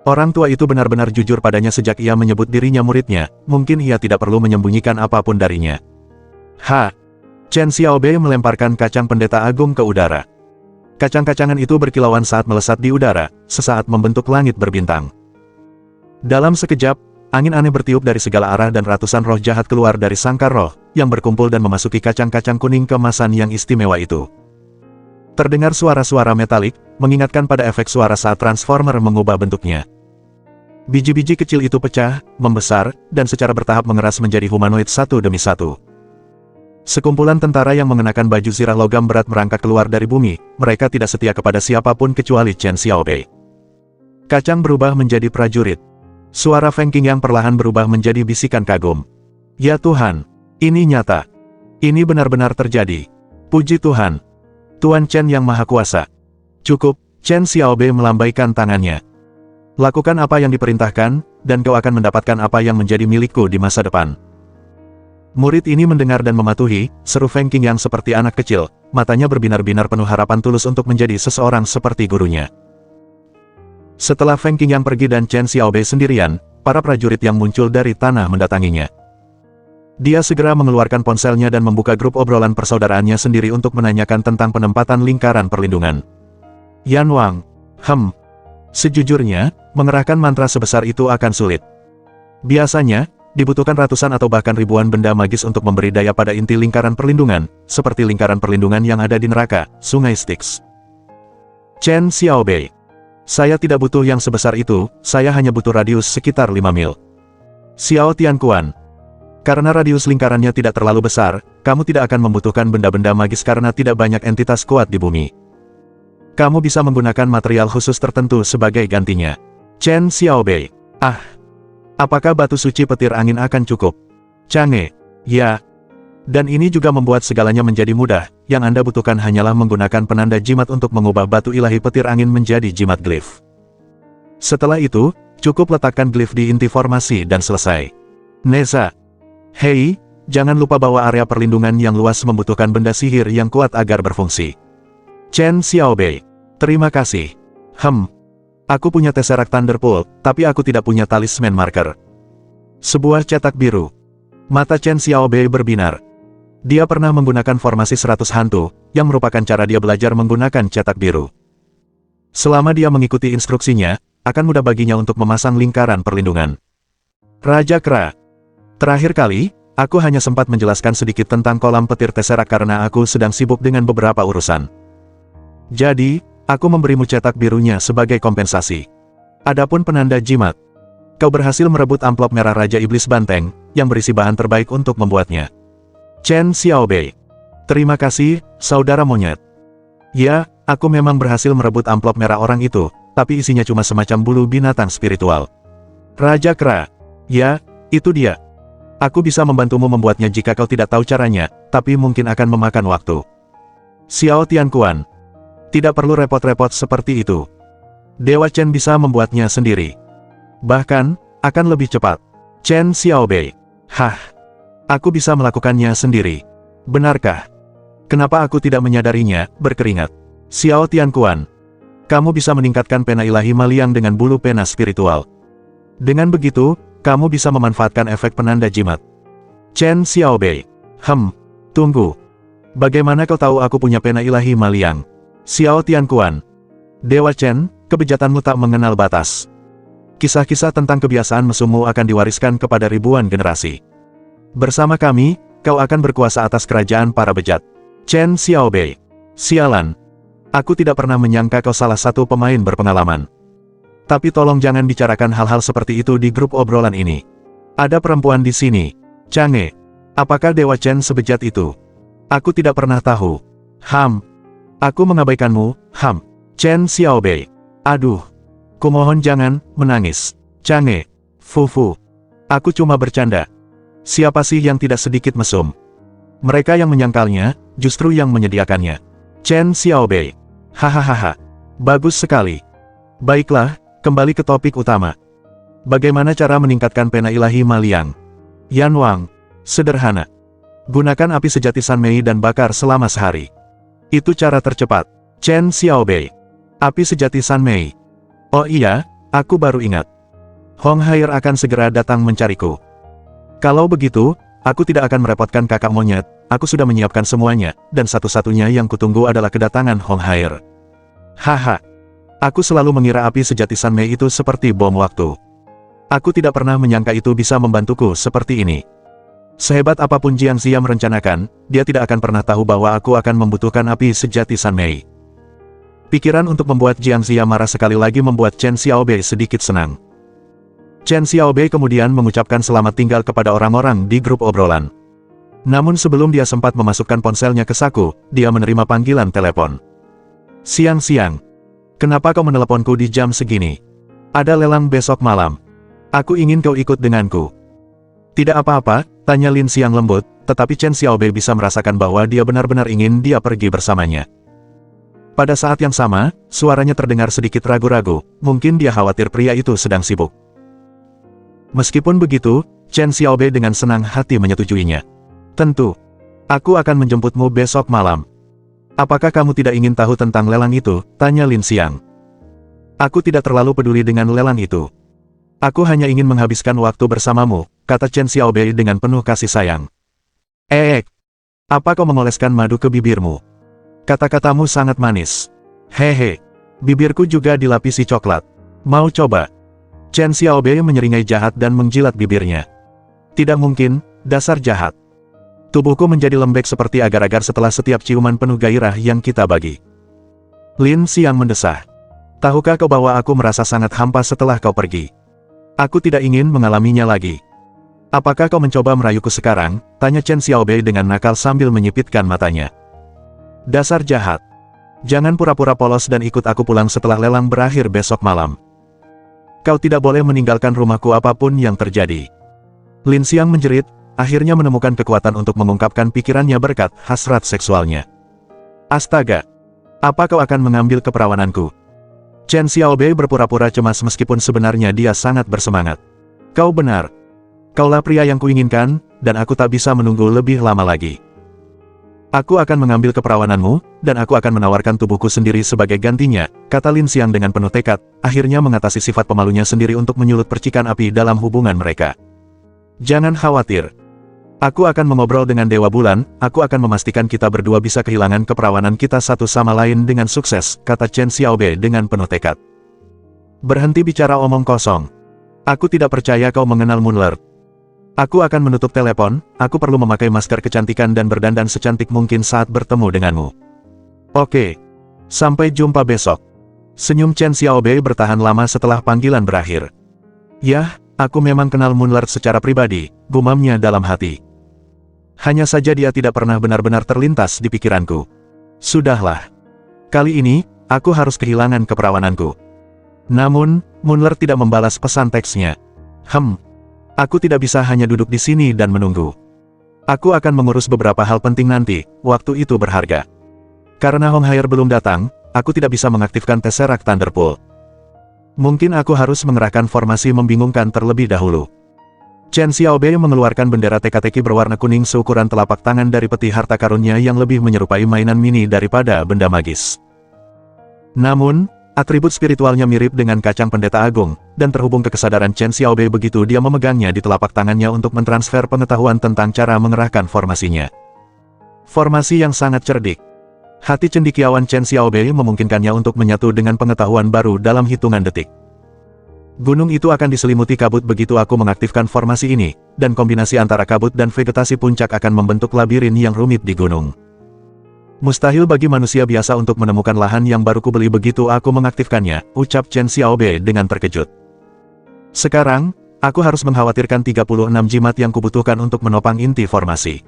Orang tua itu benar-benar jujur padanya sejak ia menyebut dirinya muridnya, mungkin ia tidak perlu menyembunyikan apapun darinya. Chen Xiaobei melemparkan kacang pendeta agung ke udara. Kacang-kacangan itu berkilauan saat melesat di udara, sesaat membentuk langit berbintang. Dalam sekejap, angin aneh bertiup dari segala arah dan ratusan roh jahat keluar dari sangkar roh, yang berkumpul dan memasuki kacang-kacang kuning kemasan yang istimewa itu. Terdengar suara-suara metalik, mengingatkan pada efek suara saat Transformer mengubah bentuknya. Biji-biji kecil itu pecah, membesar, dan secara bertahap mengeras menjadi humanoid satu demi satu. Sekumpulan tentara yang mengenakan baju zirah logam berat merangkak keluar dari bumi, mereka tidak setia kepada siapapun kecuali Chen Xiaobei. Kacang berubah menjadi prajurit. Suara Feng Qingyang perlahan berubah menjadi bisikan kagum. Ya Tuhan, ini nyata. Ini benar-benar terjadi. Puji Tuhan. Tuan Chen yang Maha Kuasa. Cukup, Chen Xiaobei melambaikan tangannya. Lakukan apa yang diperintahkan, dan kau akan mendapatkan apa yang menjadi milikku di masa depan. Murid ini mendengar dan mematuhi, seru Feng Qing yang seperti anak kecil, matanya berbinar-binar penuh harapan tulus untuk menjadi seseorang seperti gurunya. Setelah Feng Qing yang pergi dan Chen Xiaobei sendirian, para prajurit yang muncul dari tanah mendatanginya. Dia segera mengeluarkan ponselnya dan membuka grup obrolan persaudaraannya sendiri untuk menanyakan tentang penempatan lingkaran perlindungan. Yan Wang, sejujurnya, mengerahkan mantra sebesar itu akan sulit. Biasanya, dibutuhkan ratusan atau bahkan ribuan benda magis untuk memberi daya pada inti lingkaran perlindungan, seperti lingkaran perlindungan yang ada di neraka, sungai Styx. Chen Xiaobei, saya tidak butuh yang sebesar itu, saya hanya butuh radius sekitar 5 mil. Xiao Tianquan, karena radius lingkarannya tidak terlalu besar, kamu tidak akan membutuhkan benda-benda magis karena tidak banyak entitas kuat di bumi. Kamu bisa menggunakan material khusus tertentu sebagai gantinya. Chen Xiaobei, apakah batu suci petir angin akan cukup? Chang'e, ya. Dan ini juga membuat segalanya menjadi mudah, yang Anda butuhkan hanyalah menggunakan penanda jimat untuk mengubah batu ilahi petir angin menjadi jimat glif. Setelah itu, cukup letakkan glif di inti formasi dan selesai. Neza, hei, jangan lupa bahwa area perlindungan yang luas membutuhkan benda sihir yang kuat agar berfungsi. Chen Xiaobei, terima kasih. Aku punya Tesseract Thunderbolt, tapi aku tidak punya talisman marker. Sebuah cetak biru. Mata Chen Xiaobei berbinar. Dia pernah menggunakan formasi 100 hantu, yang merupakan cara dia belajar menggunakan cetak biru. Selama dia mengikuti instruksinya, akan mudah baginya untuk memasang lingkaran perlindungan. Raja Kra. Terakhir kali, aku hanya sempat menjelaskan sedikit tentang kolam petir Tesseract karena aku sedang sibuk dengan beberapa urusan. Jadi, aku memberimu cetak birunya sebagai kompensasi. Adapun penanda jimat, kau berhasil merebut amplop merah Raja Iblis Banteng, yang berisi bahan terbaik untuk membuatnya. Chen Xiaobei, terima kasih, saudara monyet. Ya, aku memang berhasil merebut amplop merah orang itu, tapi isinya cuma semacam bulu binatang spiritual. Raja Kra, ya, itu dia. Aku bisa membantumu membuatnya jika kau tidak tahu caranya, tapi mungkin akan memakan waktu. Xiao Tianquan, tidak perlu repot-repot seperti itu. Dewa Chen bisa membuatnya sendiri. Bahkan, akan lebih cepat. Chen Xiaobei, aku bisa melakukannya sendiri. Benarkah? Kenapa aku tidak menyadarinya? Berkeringat. Xiao Tianquan, kamu bisa meningkatkan pena ilahi Maliang dengan bulu pena spiritual. Dengan begitu, kamu bisa memanfaatkan efek penanda jimat. Chen Xiaobei, tunggu. Bagaimana kau tahu aku punya pena ilahi Maliang? Xiao Tianquan, Dewa Chen, kebejatanmu tak mengenal batas. Kisah-kisah tentang kebiasaan mesummu akan diwariskan kepada ribuan generasi. Bersama kami, kau akan berkuasa atas kerajaan para bejat. Chen Xiaobei, sialan. Aku tidak pernah menyangka kau salah satu pemain berpengalaman. Tapi tolong jangan bicarakan hal-hal seperti itu di grup obrolan ini. Ada perempuan di sini. Chang'e, apakah Dewa Chen sebejat itu? Aku tidak pernah tahu. Aku mengabaikanmu, Chen Xiaobei. Aduh. Kumohon jangan menangis. Chang'e, Fufu. Aku cuma bercanda. Siapa sih yang tidak sedikit mesum? Mereka yang menyangkalnya, justru yang menyediakannya. Chen Xiaobei. Hahaha. Bagus sekali. Baiklah, kembali ke topik utama. Bagaimana cara meningkatkan pena ilahi Maliang? Yan Wang. Sederhana. Gunakan api sejati Sanmei dan bakar selama sehari. Itu cara tercepat. Chen Xiaobei. Api sejati Sanmei. Oh iya, aku baru ingat. Hong Hair akan segera datang mencariku. Kalau begitu, aku tidak akan merepotkan kakak monyet, aku sudah menyiapkan semuanya, dan satu-satunya yang kutunggu adalah kedatangan Hong Hair. Aku selalu mengira api sejati Sanmei itu seperti bom waktu. Aku tidak pernah menyangka itu bisa membantuku seperti ini. Sehebat apapun Jiang Xia merencanakan, dia tidak akan pernah tahu bahwa aku akan membutuhkan api sejati Sanmei. Pikiran untuk membuat Jiang Xia marah sekali lagi membuat Chen Xiaobei sedikit senang. Chen Xiaobei kemudian mengucapkan selamat tinggal kepada orang-orang di grup obrolan. Namun sebelum dia sempat memasukkan ponselnya ke saku, dia menerima panggilan telepon. Siang-siang. Kenapa kau meneleponku di jam segini? Ada lelang besok malam. Aku ingin kau ikut denganku. Tidak apa-apa, tanya Lin Xiang lembut, tetapi Chen Xiaobei bisa merasakan bahwa dia benar-benar ingin dia pergi bersamanya. Pada saat yang sama, suaranya terdengar sedikit ragu-ragu, mungkin dia khawatir pria itu sedang sibuk. Meskipun begitu, Chen Xiaobei dengan senang hati menyetujuinya. Tentu. Aku akan menjemputmu besok malam. Apakah kamu tidak ingin tahu tentang lelang itu? Tanya Lin Xiang. Aku tidak terlalu peduli dengan lelang itu. Aku hanya ingin menghabiskan waktu bersamamu, kata Chen Xiaobei dengan penuh kasih sayang. Apa kau mengoleskan madu ke bibirmu? Kata-katamu sangat manis. Hehe. Bibirku juga dilapisi coklat. Mau coba? Chen Xiaobei menyeringai jahat dan menjilat bibirnya. Tidak mungkin, dasar jahat. Tubuhku menjadi lembek seperti agar-agar setelah setiap ciuman penuh gairah yang kita bagi. Lin Xiang mendesah. Tahukah kau bahwa aku merasa sangat hampa setelah kau pergi? Aku tidak ingin mengalaminya lagi. Apakah kau mencoba merayuku sekarang? Tanya Chen Xiaobei dengan nakal sambil menyipitkan matanya. Dasar jahat. Jangan pura-pura polos dan ikut aku pulang setelah lelang berakhir besok malam. Kau tidak boleh meninggalkan rumahku apapun yang terjadi. Lin Xiang menjerit, akhirnya menemukan kekuatan untuk mengungkapkan pikirannya berkat hasrat seksualnya. Astaga! Apa kau akan mengambil keperawananku? Chen Xiaobei berpura-pura cemas meskipun sebenarnya dia sangat bersemangat. Kau benar. Kaulah pria yang kuinginkan, dan aku tak bisa menunggu lebih lama lagi. Aku akan mengambil keperawananmu, dan aku akan menawarkan tubuhku sendiri sebagai gantinya, kata Lin Xiang dengan penuh tekad, akhirnya mengatasi sifat pemalunya sendiri untuk menyulut percikan api dalam hubungan mereka. Jangan khawatir. Aku akan mengobrol dengan Dewa Bulan, aku akan memastikan kita berdua bisa kehilangan keperawanan kita satu sama lain dengan sukses, kata Chen Xiaobei dengan penuh tekad. Berhenti bicara omong kosong. Aku tidak percaya kau mengenal Moonlord. Aku akan menutup telepon, aku perlu memakai masker kecantikan dan berdandan secantik mungkin saat bertemu denganmu. Oke. Sampai jumpa besok. Senyum Chen Xiaobei bertahan lama setelah panggilan berakhir. Yah, aku memang kenal Moonlord secara pribadi, gumamnya dalam hati. Hanya saja dia tidak pernah benar-benar terlintas di pikiranku. Sudahlah. Kali ini, aku harus kehilangan keperawananku. Namun, Moonlord tidak membalas pesan teksnya. Aku tidak bisa hanya duduk di sini dan menunggu. Aku akan mengurus beberapa hal penting nanti, waktu itu berharga. Karena Hong Haier belum datang, aku tidak bisa mengaktifkan Tesseract Thunderpool. Mungkin aku harus mengerahkan formasi membingungkan terlebih dahulu. Chen Xiaobei mengeluarkan bendera teka-teki berwarna kuning seukuran telapak tangan dari peti harta karunnya yang lebih menyerupai mainan mini daripada benda magis. Namun, atribut spiritualnya mirip dengan kacang pendeta agung, dan terhubung ke kesadaran Chen Xiaobei begitu dia memegangnya di telapak tangannya untuk mentransfer pengetahuan tentang cara mengerahkan formasinya. Formasi yang sangat cerdik. Hati cendekiawan Chen Xiaobei memungkinkannya untuk menyatu dengan pengetahuan baru dalam hitungan detik. Gunung itu akan diselimuti kabut begitu aku mengaktifkan formasi ini, dan kombinasi antara kabut dan vegetasi puncak akan membentuk labirin yang rumit di gunung. Mustahil bagi manusia biasa untuk menemukan lahan yang baru kubeli begitu aku mengaktifkannya, ucap Chen Xiaobei dengan terkejut. Sekarang, aku harus mengkhawatirkan 36 jimat yang kubutuhkan untuk menopang inti formasi.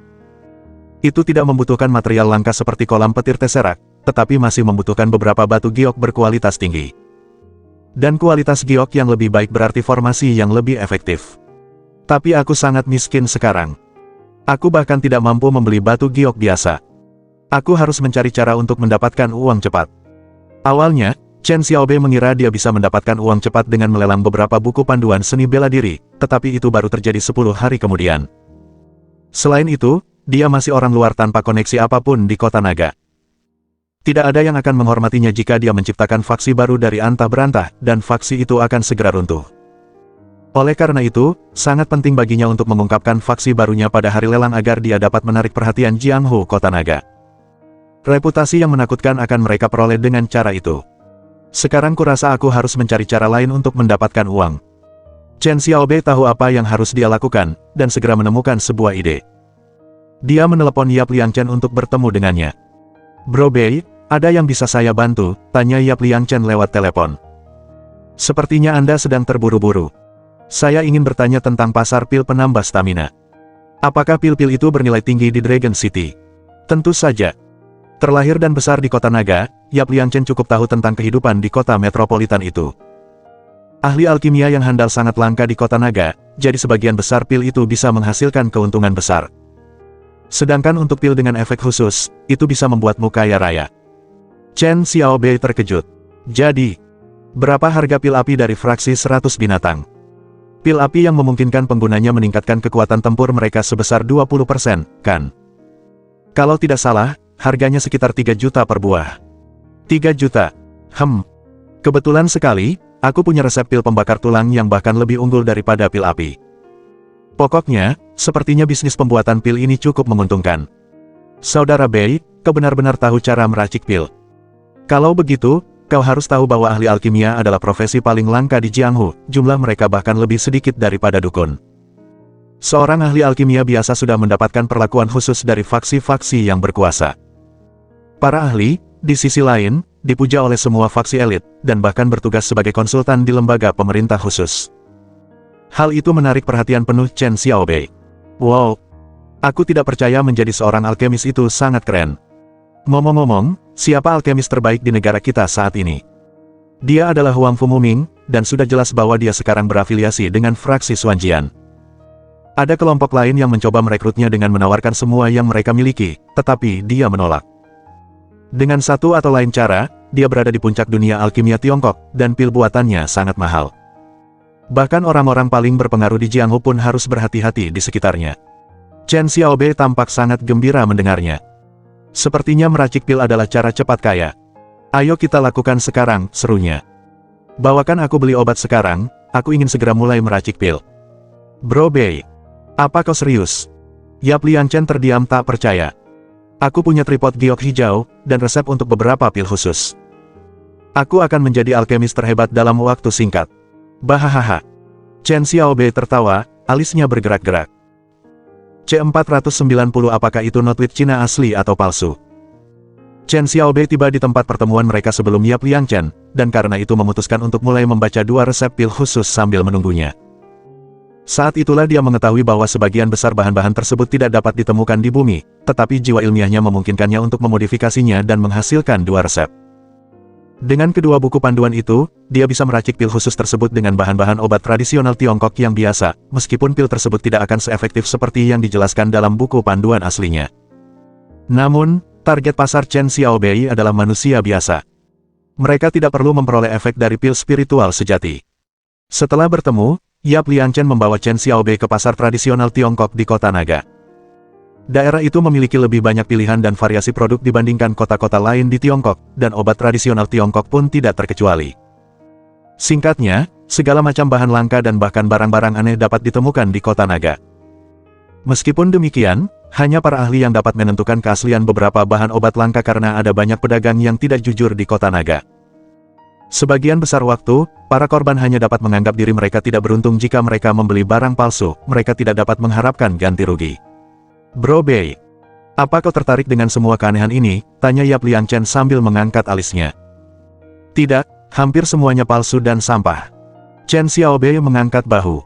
Itu tidak membutuhkan material langka seperti kolam petir Tesseract, tetapi masih membutuhkan beberapa batu giok berkualitas tinggi. Dan kualitas giok yang lebih baik berarti formasi yang lebih efektif. Tapi aku sangat miskin sekarang. Aku bahkan tidak mampu membeli batu giok biasa. Aku harus mencari cara untuk mendapatkan uang cepat. Awalnya, Chen Xiaobei mengira dia bisa mendapatkan uang cepat dengan melelang beberapa buku panduan seni bela diri, tetapi itu baru terjadi 10 hari kemudian. Selain itu, dia masih orang luar tanpa koneksi apapun di kota naga. Tidak ada yang akan menghormatinya jika dia menciptakan faksi baru dari antah berantah, dan faksi itu akan segera runtuh. Oleh karena itu, sangat penting baginya untuk mengungkapkan faksi barunya pada hari lelang agar dia dapat menarik perhatian Jianghu kota naga. Reputasi yang menakutkan akan mereka peroleh dengan cara itu. Sekarang kurasa aku harus mencari cara lain untuk mendapatkan uang. Chen Xiaobei tahu apa yang harus dia lakukan, dan segera menemukan sebuah ide. Dia menelepon Yap Liangchen untuk bertemu dengannya. Bro Bei, ada yang bisa saya bantu? Tanya Yap Liangchen lewat telepon. Sepertinya Anda sedang terburu-buru. Saya ingin bertanya tentang pasar pil penambah stamina. Apakah pil-pil itu bernilai tinggi di Dragon City? Tentu saja. Terlahir dan besar di kota naga, Yap Liangchen cukup tahu tentang kehidupan di kota metropolitan itu. Ahli alkimia yang handal sangat langka di kota naga, jadi sebagian besar pil itu bisa menghasilkan keuntungan besar. Sedangkan untuk pil dengan efek khusus, itu bisa membuatmu kaya raya. Chen Xiaobei terkejut. Jadi, berapa harga pil api dari fraksi 100 binatang? Pil api yang memungkinkan penggunanya meningkatkan kekuatan tempur mereka sebesar 20%, kan? Kalau tidak salah, harganya sekitar 3 juta per buah. 3 juta. Kebetulan sekali, aku punya resep pil pembakar tulang yang bahkan lebih unggul daripada pil api. Pokoknya, sepertinya bisnis pembuatan pil ini cukup menguntungkan. Saudara Bei, kau benar-benar tahu cara meracik pil. Kalau begitu, kau harus tahu bahwa ahli alkimia adalah profesi paling langka di Jianghu, jumlah mereka bahkan lebih sedikit daripada dukun. Seorang ahli alkimia biasa sudah mendapatkan perlakuan khusus dari faksi-faksi yang berkuasa. Para ahli, di sisi lain, dipuja oleh semua faksi elit, dan bahkan bertugas sebagai konsultan di lembaga pemerintah khusus. Hal itu menarik perhatian penuh Chen Xiaobei. Wow, aku tidak percaya menjadi seorang alkemis itu sangat keren. Ngomong-ngomong, siapa alkemis terbaik di negara kita saat ini? Dia adalah Huang Fumuming, dan sudah jelas bahwa dia sekarang berafiliasi dengan fraksi Xuanjian. Ada kelompok lain yang mencoba merekrutnya dengan menawarkan semua yang mereka miliki, tetapi dia menolak. Dengan satu atau lain cara, dia berada di puncak dunia alkimia Tiongkok, dan pil buatannya sangat mahal. Bahkan orang-orang paling berpengaruh di Jianghu pun harus berhati-hati di sekitarnya. Chen Xiaobei tampak sangat gembira mendengarnya. Sepertinya meracik pil adalah cara cepat kaya. Ayo kita lakukan sekarang, serunya. Bawakan aku beli obat sekarang, aku ingin segera mulai meracik pil. Bro Bei, apa kau serius? Yap Lianchen terdiam tak percaya. Aku punya tripod giok hijau, dan resep untuk beberapa pil khusus. Aku akan menjadi alkemis terhebat dalam waktu singkat. Bahahaha. Chen Xiaobei tertawa, alisnya bergerak-gerak. C490 apakah itu notwit Cina asli atau palsu? Chen Xiaobei tiba di tempat pertemuan mereka sebelum Yap Lianchen, dan karena itu memutuskan untuk mulai membaca 2 resep pil khusus sambil menunggunya. Saat itulah dia mengetahui bahwa sebagian besar bahan-bahan tersebut tidak dapat ditemukan di bumi, tetapi jiwa ilmiahnya memungkinkannya untuk memodifikasinya dan menghasilkan 2 resep. Dengan kedua buku panduan itu, dia bisa meracik pil khusus tersebut dengan bahan-bahan obat tradisional Tiongkok yang biasa, meskipun pil tersebut tidak akan seefektif seperti yang dijelaskan dalam buku panduan aslinya. Namun, target pasar Chen Xiaobei adalah manusia biasa. Mereka tidak perlu memperoleh efek dari pil spiritual sejati. Setelah bertemu, Yap Lianchen membawa Chen Xiaobei ke pasar tradisional Tiongkok di kota Naga. Daerah itu memiliki lebih banyak pilihan dan variasi produk dibandingkan kota-kota lain di Tiongkok, dan obat tradisional Tiongkok pun tidak terkecuali. Singkatnya, segala macam bahan langka dan bahkan barang-barang aneh dapat ditemukan di kota Naga. Meskipun demikian, hanya para ahli yang dapat menentukan keaslian beberapa bahan obat langka karena ada banyak pedagang yang tidak jujur di kota Naga. Sebagian besar waktu, para korban hanya dapat menganggap diri mereka tidak beruntung jika mereka membeli barang palsu, mereka tidak dapat mengharapkan ganti rugi. Bro Bei, apa kau tertarik dengan semua keanehan ini? Tanya Yap Lianchen sambil mengangkat alisnya. Tidak, hampir semuanya palsu dan sampah. Chen Xiaobei mengangkat bahu.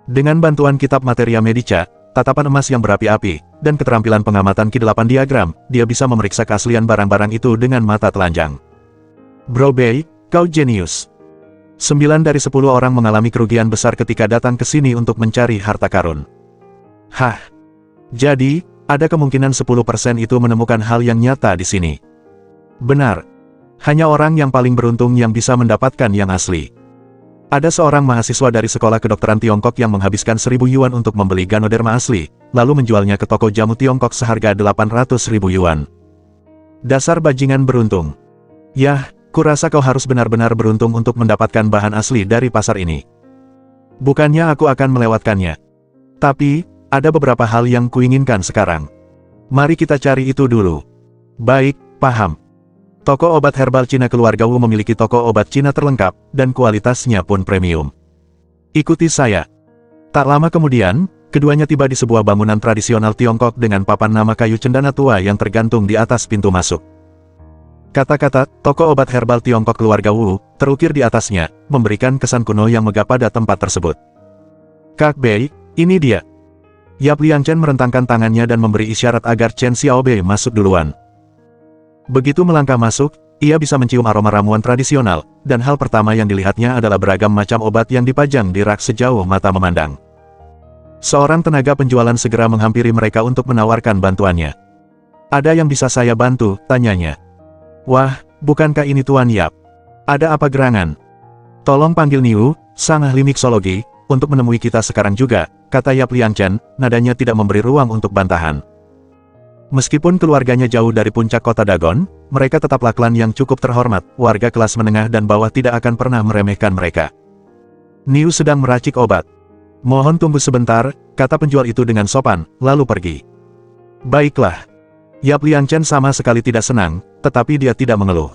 Dengan bantuan kitab materia medica, tatapan emas yang berapi-api, dan keterampilan pengamatan Ki-8 diagram, dia bisa memeriksa keaslian barang-barang itu dengan mata telanjang. Bro Bei, kau jenius. 9 dari 10 orang mengalami kerugian besar ketika datang ke sini untuk mencari harta karun. Hah? Jadi, ada kemungkinan 10% itu menemukan hal yang nyata di sini. Benar. Hanya orang yang paling beruntung yang bisa mendapatkan yang asli. Ada seorang mahasiswa dari sekolah kedokteran Tiongkok yang menghabiskan 1.000 yuan untuk membeli Ganoderma asli, lalu menjualnya ke toko jamu Tiongkok seharga 800.000 yuan. Dasar bajingan beruntung. Yah, kurasa kau harus benar-benar beruntung untuk mendapatkan bahan asli dari pasar ini. Bukannya aku akan melewatkannya. Tapi, ada beberapa hal yang kuinginkan sekarang. Mari kita cari itu dulu. Baik, paham. Toko obat herbal Cina keluarga Wu memiliki toko obat Cina terlengkap, dan kualitasnya pun premium. Ikuti saya. Tak lama kemudian, keduanya tiba di sebuah bangunan tradisional Tiongkok dengan papan nama kayu cendana tua yang tergantung di atas pintu masuk. Kata-kata, toko obat herbal Tiongkok keluarga Wu, terukir di atasnya, memberikan kesan kuno yang megah pada tempat tersebut. Kak Bei, ini dia. Yap Lianchen merentangkan tangannya dan memberi isyarat agar Chen Xiaobei masuk duluan. Begitu melangkah masuk, ia bisa mencium aroma ramuan tradisional, dan hal pertama yang dilihatnya adalah beragam macam obat yang dipajang di rak sejauh mata memandang. Seorang tenaga penjualan segera menghampiri mereka untuk menawarkan bantuannya. Ada yang bisa saya bantu? Tanyanya. Wah, bukankah ini Tuan Yap? Ada apa gerangan? Tolong panggil Niu, sang ahli miksologi, untuk menemui kita sekarang juga, kata Yap Liangchen, nadanya tidak memberi ruang untuk bantahan. Meskipun keluarganya jauh dari puncak kota Dagon, mereka tetaplah klan yang cukup terhormat, warga kelas menengah dan bawah tidak akan pernah meremehkan mereka. Niu sedang meracik obat. Mohon tunggu sebentar, kata penjual itu dengan sopan, lalu pergi. Baiklah. Yap Liangchen sama sekali tidak senang, tetapi dia tidak mengeluh.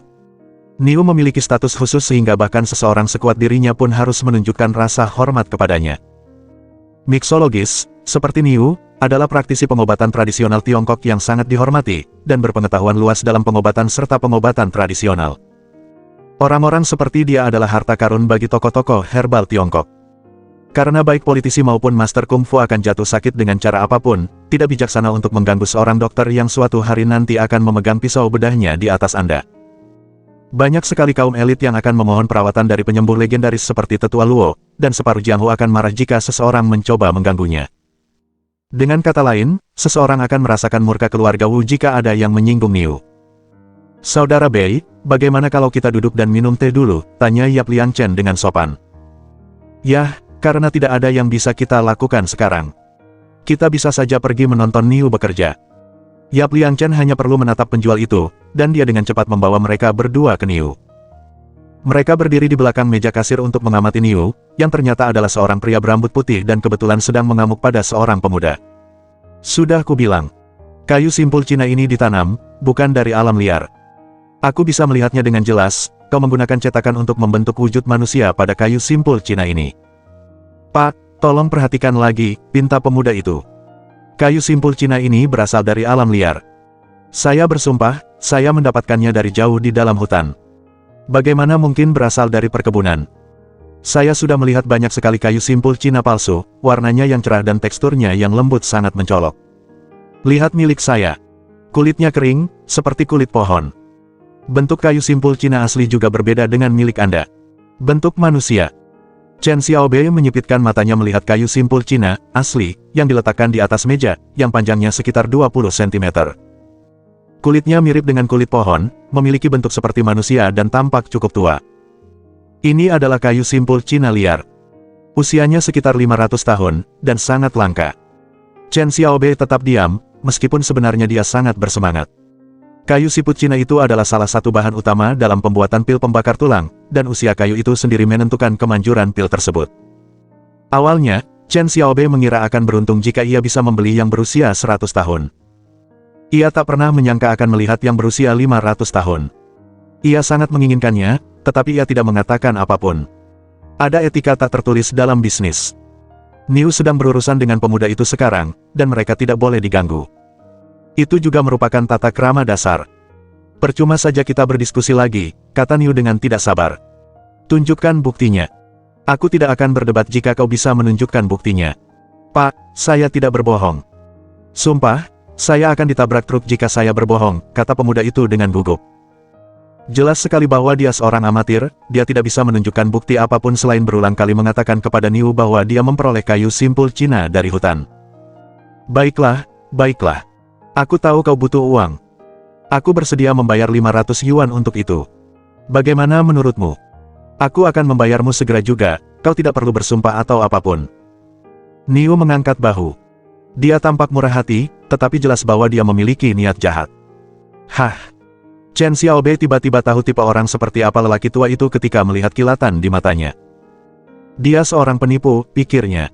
Niu memiliki status khusus sehingga bahkan seseorang sekuat dirinya pun harus menunjukkan rasa hormat kepadanya. Mixologis, seperti Niu, adalah praktisi pengobatan tradisional Tiongkok yang sangat dihormati, dan berpengetahuan luas dalam pengobatan serta pengobatan tradisional. Orang-orang seperti dia adalah harta karun bagi tokoh-tokoh herbal Tiongkok. Karena baik politisi maupun master kungfu akan jatuh sakit dengan cara apapun, tidak bijaksana untuk mengganggu seorang dokter yang suatu hari nanti akan memegang pisau bedahnya di atas Anda. Banyak sekali kaum elit yang akan memohon perawatan dari penyembuh legendaris seperti Tetua Luo, dan separuh Jianghu akan marah jika seseorang mencoba mengganggunya. Dengan kata lain, seseorang akan merasakan murka keluarga Wu jika ada yang menyinggung Niu. Saudara Bei, bagaimana kalau kita duduk dan minum teh dulu, tanya Yap Liangchen dengan sopan. Yah, karena tidak ada yang bisa kita lakukan sekarang. Kita bisa saja pergi menonton Niu bekerja. Yap Liangchen hanya perlu menatap penjual itu, dan dia dengan cepat membawa mereka berdua ke Niu. Mereka berdiri di belakang meja kasir untuk mengamati Niu, yang ternyata adalah seorang pria berambut putih dan kebetulan sedang mengamuk pada seorang pemuda. Sudah kubilang, kayu simpul Cina ini ditanam, bukan dari alam liar. Aku bisa melihatnya dengan jelas, kau menggunakan cetakan untuk membentuk wujud manusia pada kayu simpul Cina ini. Pak, tolong perhatikan lagi, pinta pemuda itu. Kayu simpul Cina ini berasal dari alam liar. Saya bersumpah, saya mendapatkannya dari jauh di dalam hutan. Bagaimana mungkin berasal dari perkebunan? Saya sudah melihat banyak sekali kayu simpul Cina palsu, warnanya yang cerah dan teksturnya yang lembut sangat mencolok. Lihat milik saya. Kulitnya kering, seperti kulit pohon. Bentuk kayu simpul Cina asli juga berbeda dengan milik Anda. Bentuk manusia. Chen Xiaobei menyipitkan matanya melihat kayu simpul Cina asli, yang diletakkan di atas meja, yang panjangnya sekitar 20 cm. Kulitnya mirip dengan kulit pohon, memiliki bentuk seperti manusia dan tampak cukup tua. Ini adalah kayu simpul Cina liar. Usianya sekitar 500 tahun, dan sangat langka. Chen Xiaobei tetap diam, meskipun sebenarnya dia sangat bersemangat. Kayu siput Cina itu adalah salah satu bahan utama dalam pembuatan pil pembakar tulang, dan usia kayu itu sendiri menentukan kemanjuran pil tersebut. Awalnya, Chen Xiaobei mengira akan beruntung jika ia bisa membeli yang berusia 100 tahun. Ia tak pernah menyangka akan melihat yang berusia 500 tahun. Ia sangat menginginkannya, tetapi ia tidak mengatakan apapun. Ada etika tak tertulis dalam bisnis. Niu sedang berurusan dengan pemuda itu sekarang, dan mereka tidak boleh diganggu. Itu juga merupakan tata krama dasar. Percuma saja kita berdiskusi lagi, kata Niu dengan tidak sabar. Tunjukkan buktinya. Aku tidak akan berdebat jika kau bisa menunjukkan buktinya. Pak, saya tidak berbohong. Sumpah, saya akan ditabrak truk jika saya berbohong, kata pemuda itu dengan gugup. Jelas sekali bahwa dia seorang amatir, dia tidak bisa menunjukkan bukti apapun selain berulang kali mengatakan kepada Niu bahwa dia memperoleh kayu simpul Cina dari hutan. Baiklah, baiklah. Aku tahu kau butuh uang. Aku bersedia membayar 500 yuan untuk itu. Bagaimana menurutmu? Aku akan membayarmu segera juga, kau tidak perlu bersumpah atau apapun. Niu mengangkat bahu. Dia tampak murah hati, tetapi jelas bahwa dia memiliki niat jahat. Hah! Chen Xiaobei tiba-tiba tahu tipe orang seperti apa lelaki tua itu ketika melihat kilatan di matanya. Dia seorang penipu, pikirnya.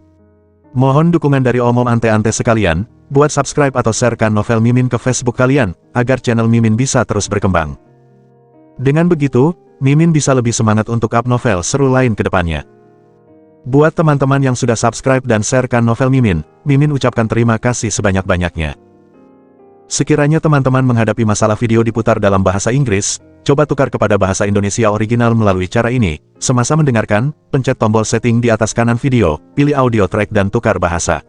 Mohon dukungan dari omom ante-ante sekalian, buat subscribe atau sharekan novel Mimin ke Facebook kalian, agar channel Mimin bisa terus berkembang. Dengan begitu, Mimin bisa lebih semangat untuk up novel seru lain ke depannya. Buat teman-teman yang sudah subscribe dan sharekan novel Mimin, Mimin ucapkan terima kasih sebanyak-banyaknya. Sekiranya teman-teman menghadapi masalah video diputar dalam bahasa Inggris, coba tukar kepada bahasa Indonesia original melalui cara ini. Semasa mendengarkan, pencet tombol setting di atas kanan video, pilih audio track dan tukar bahasa.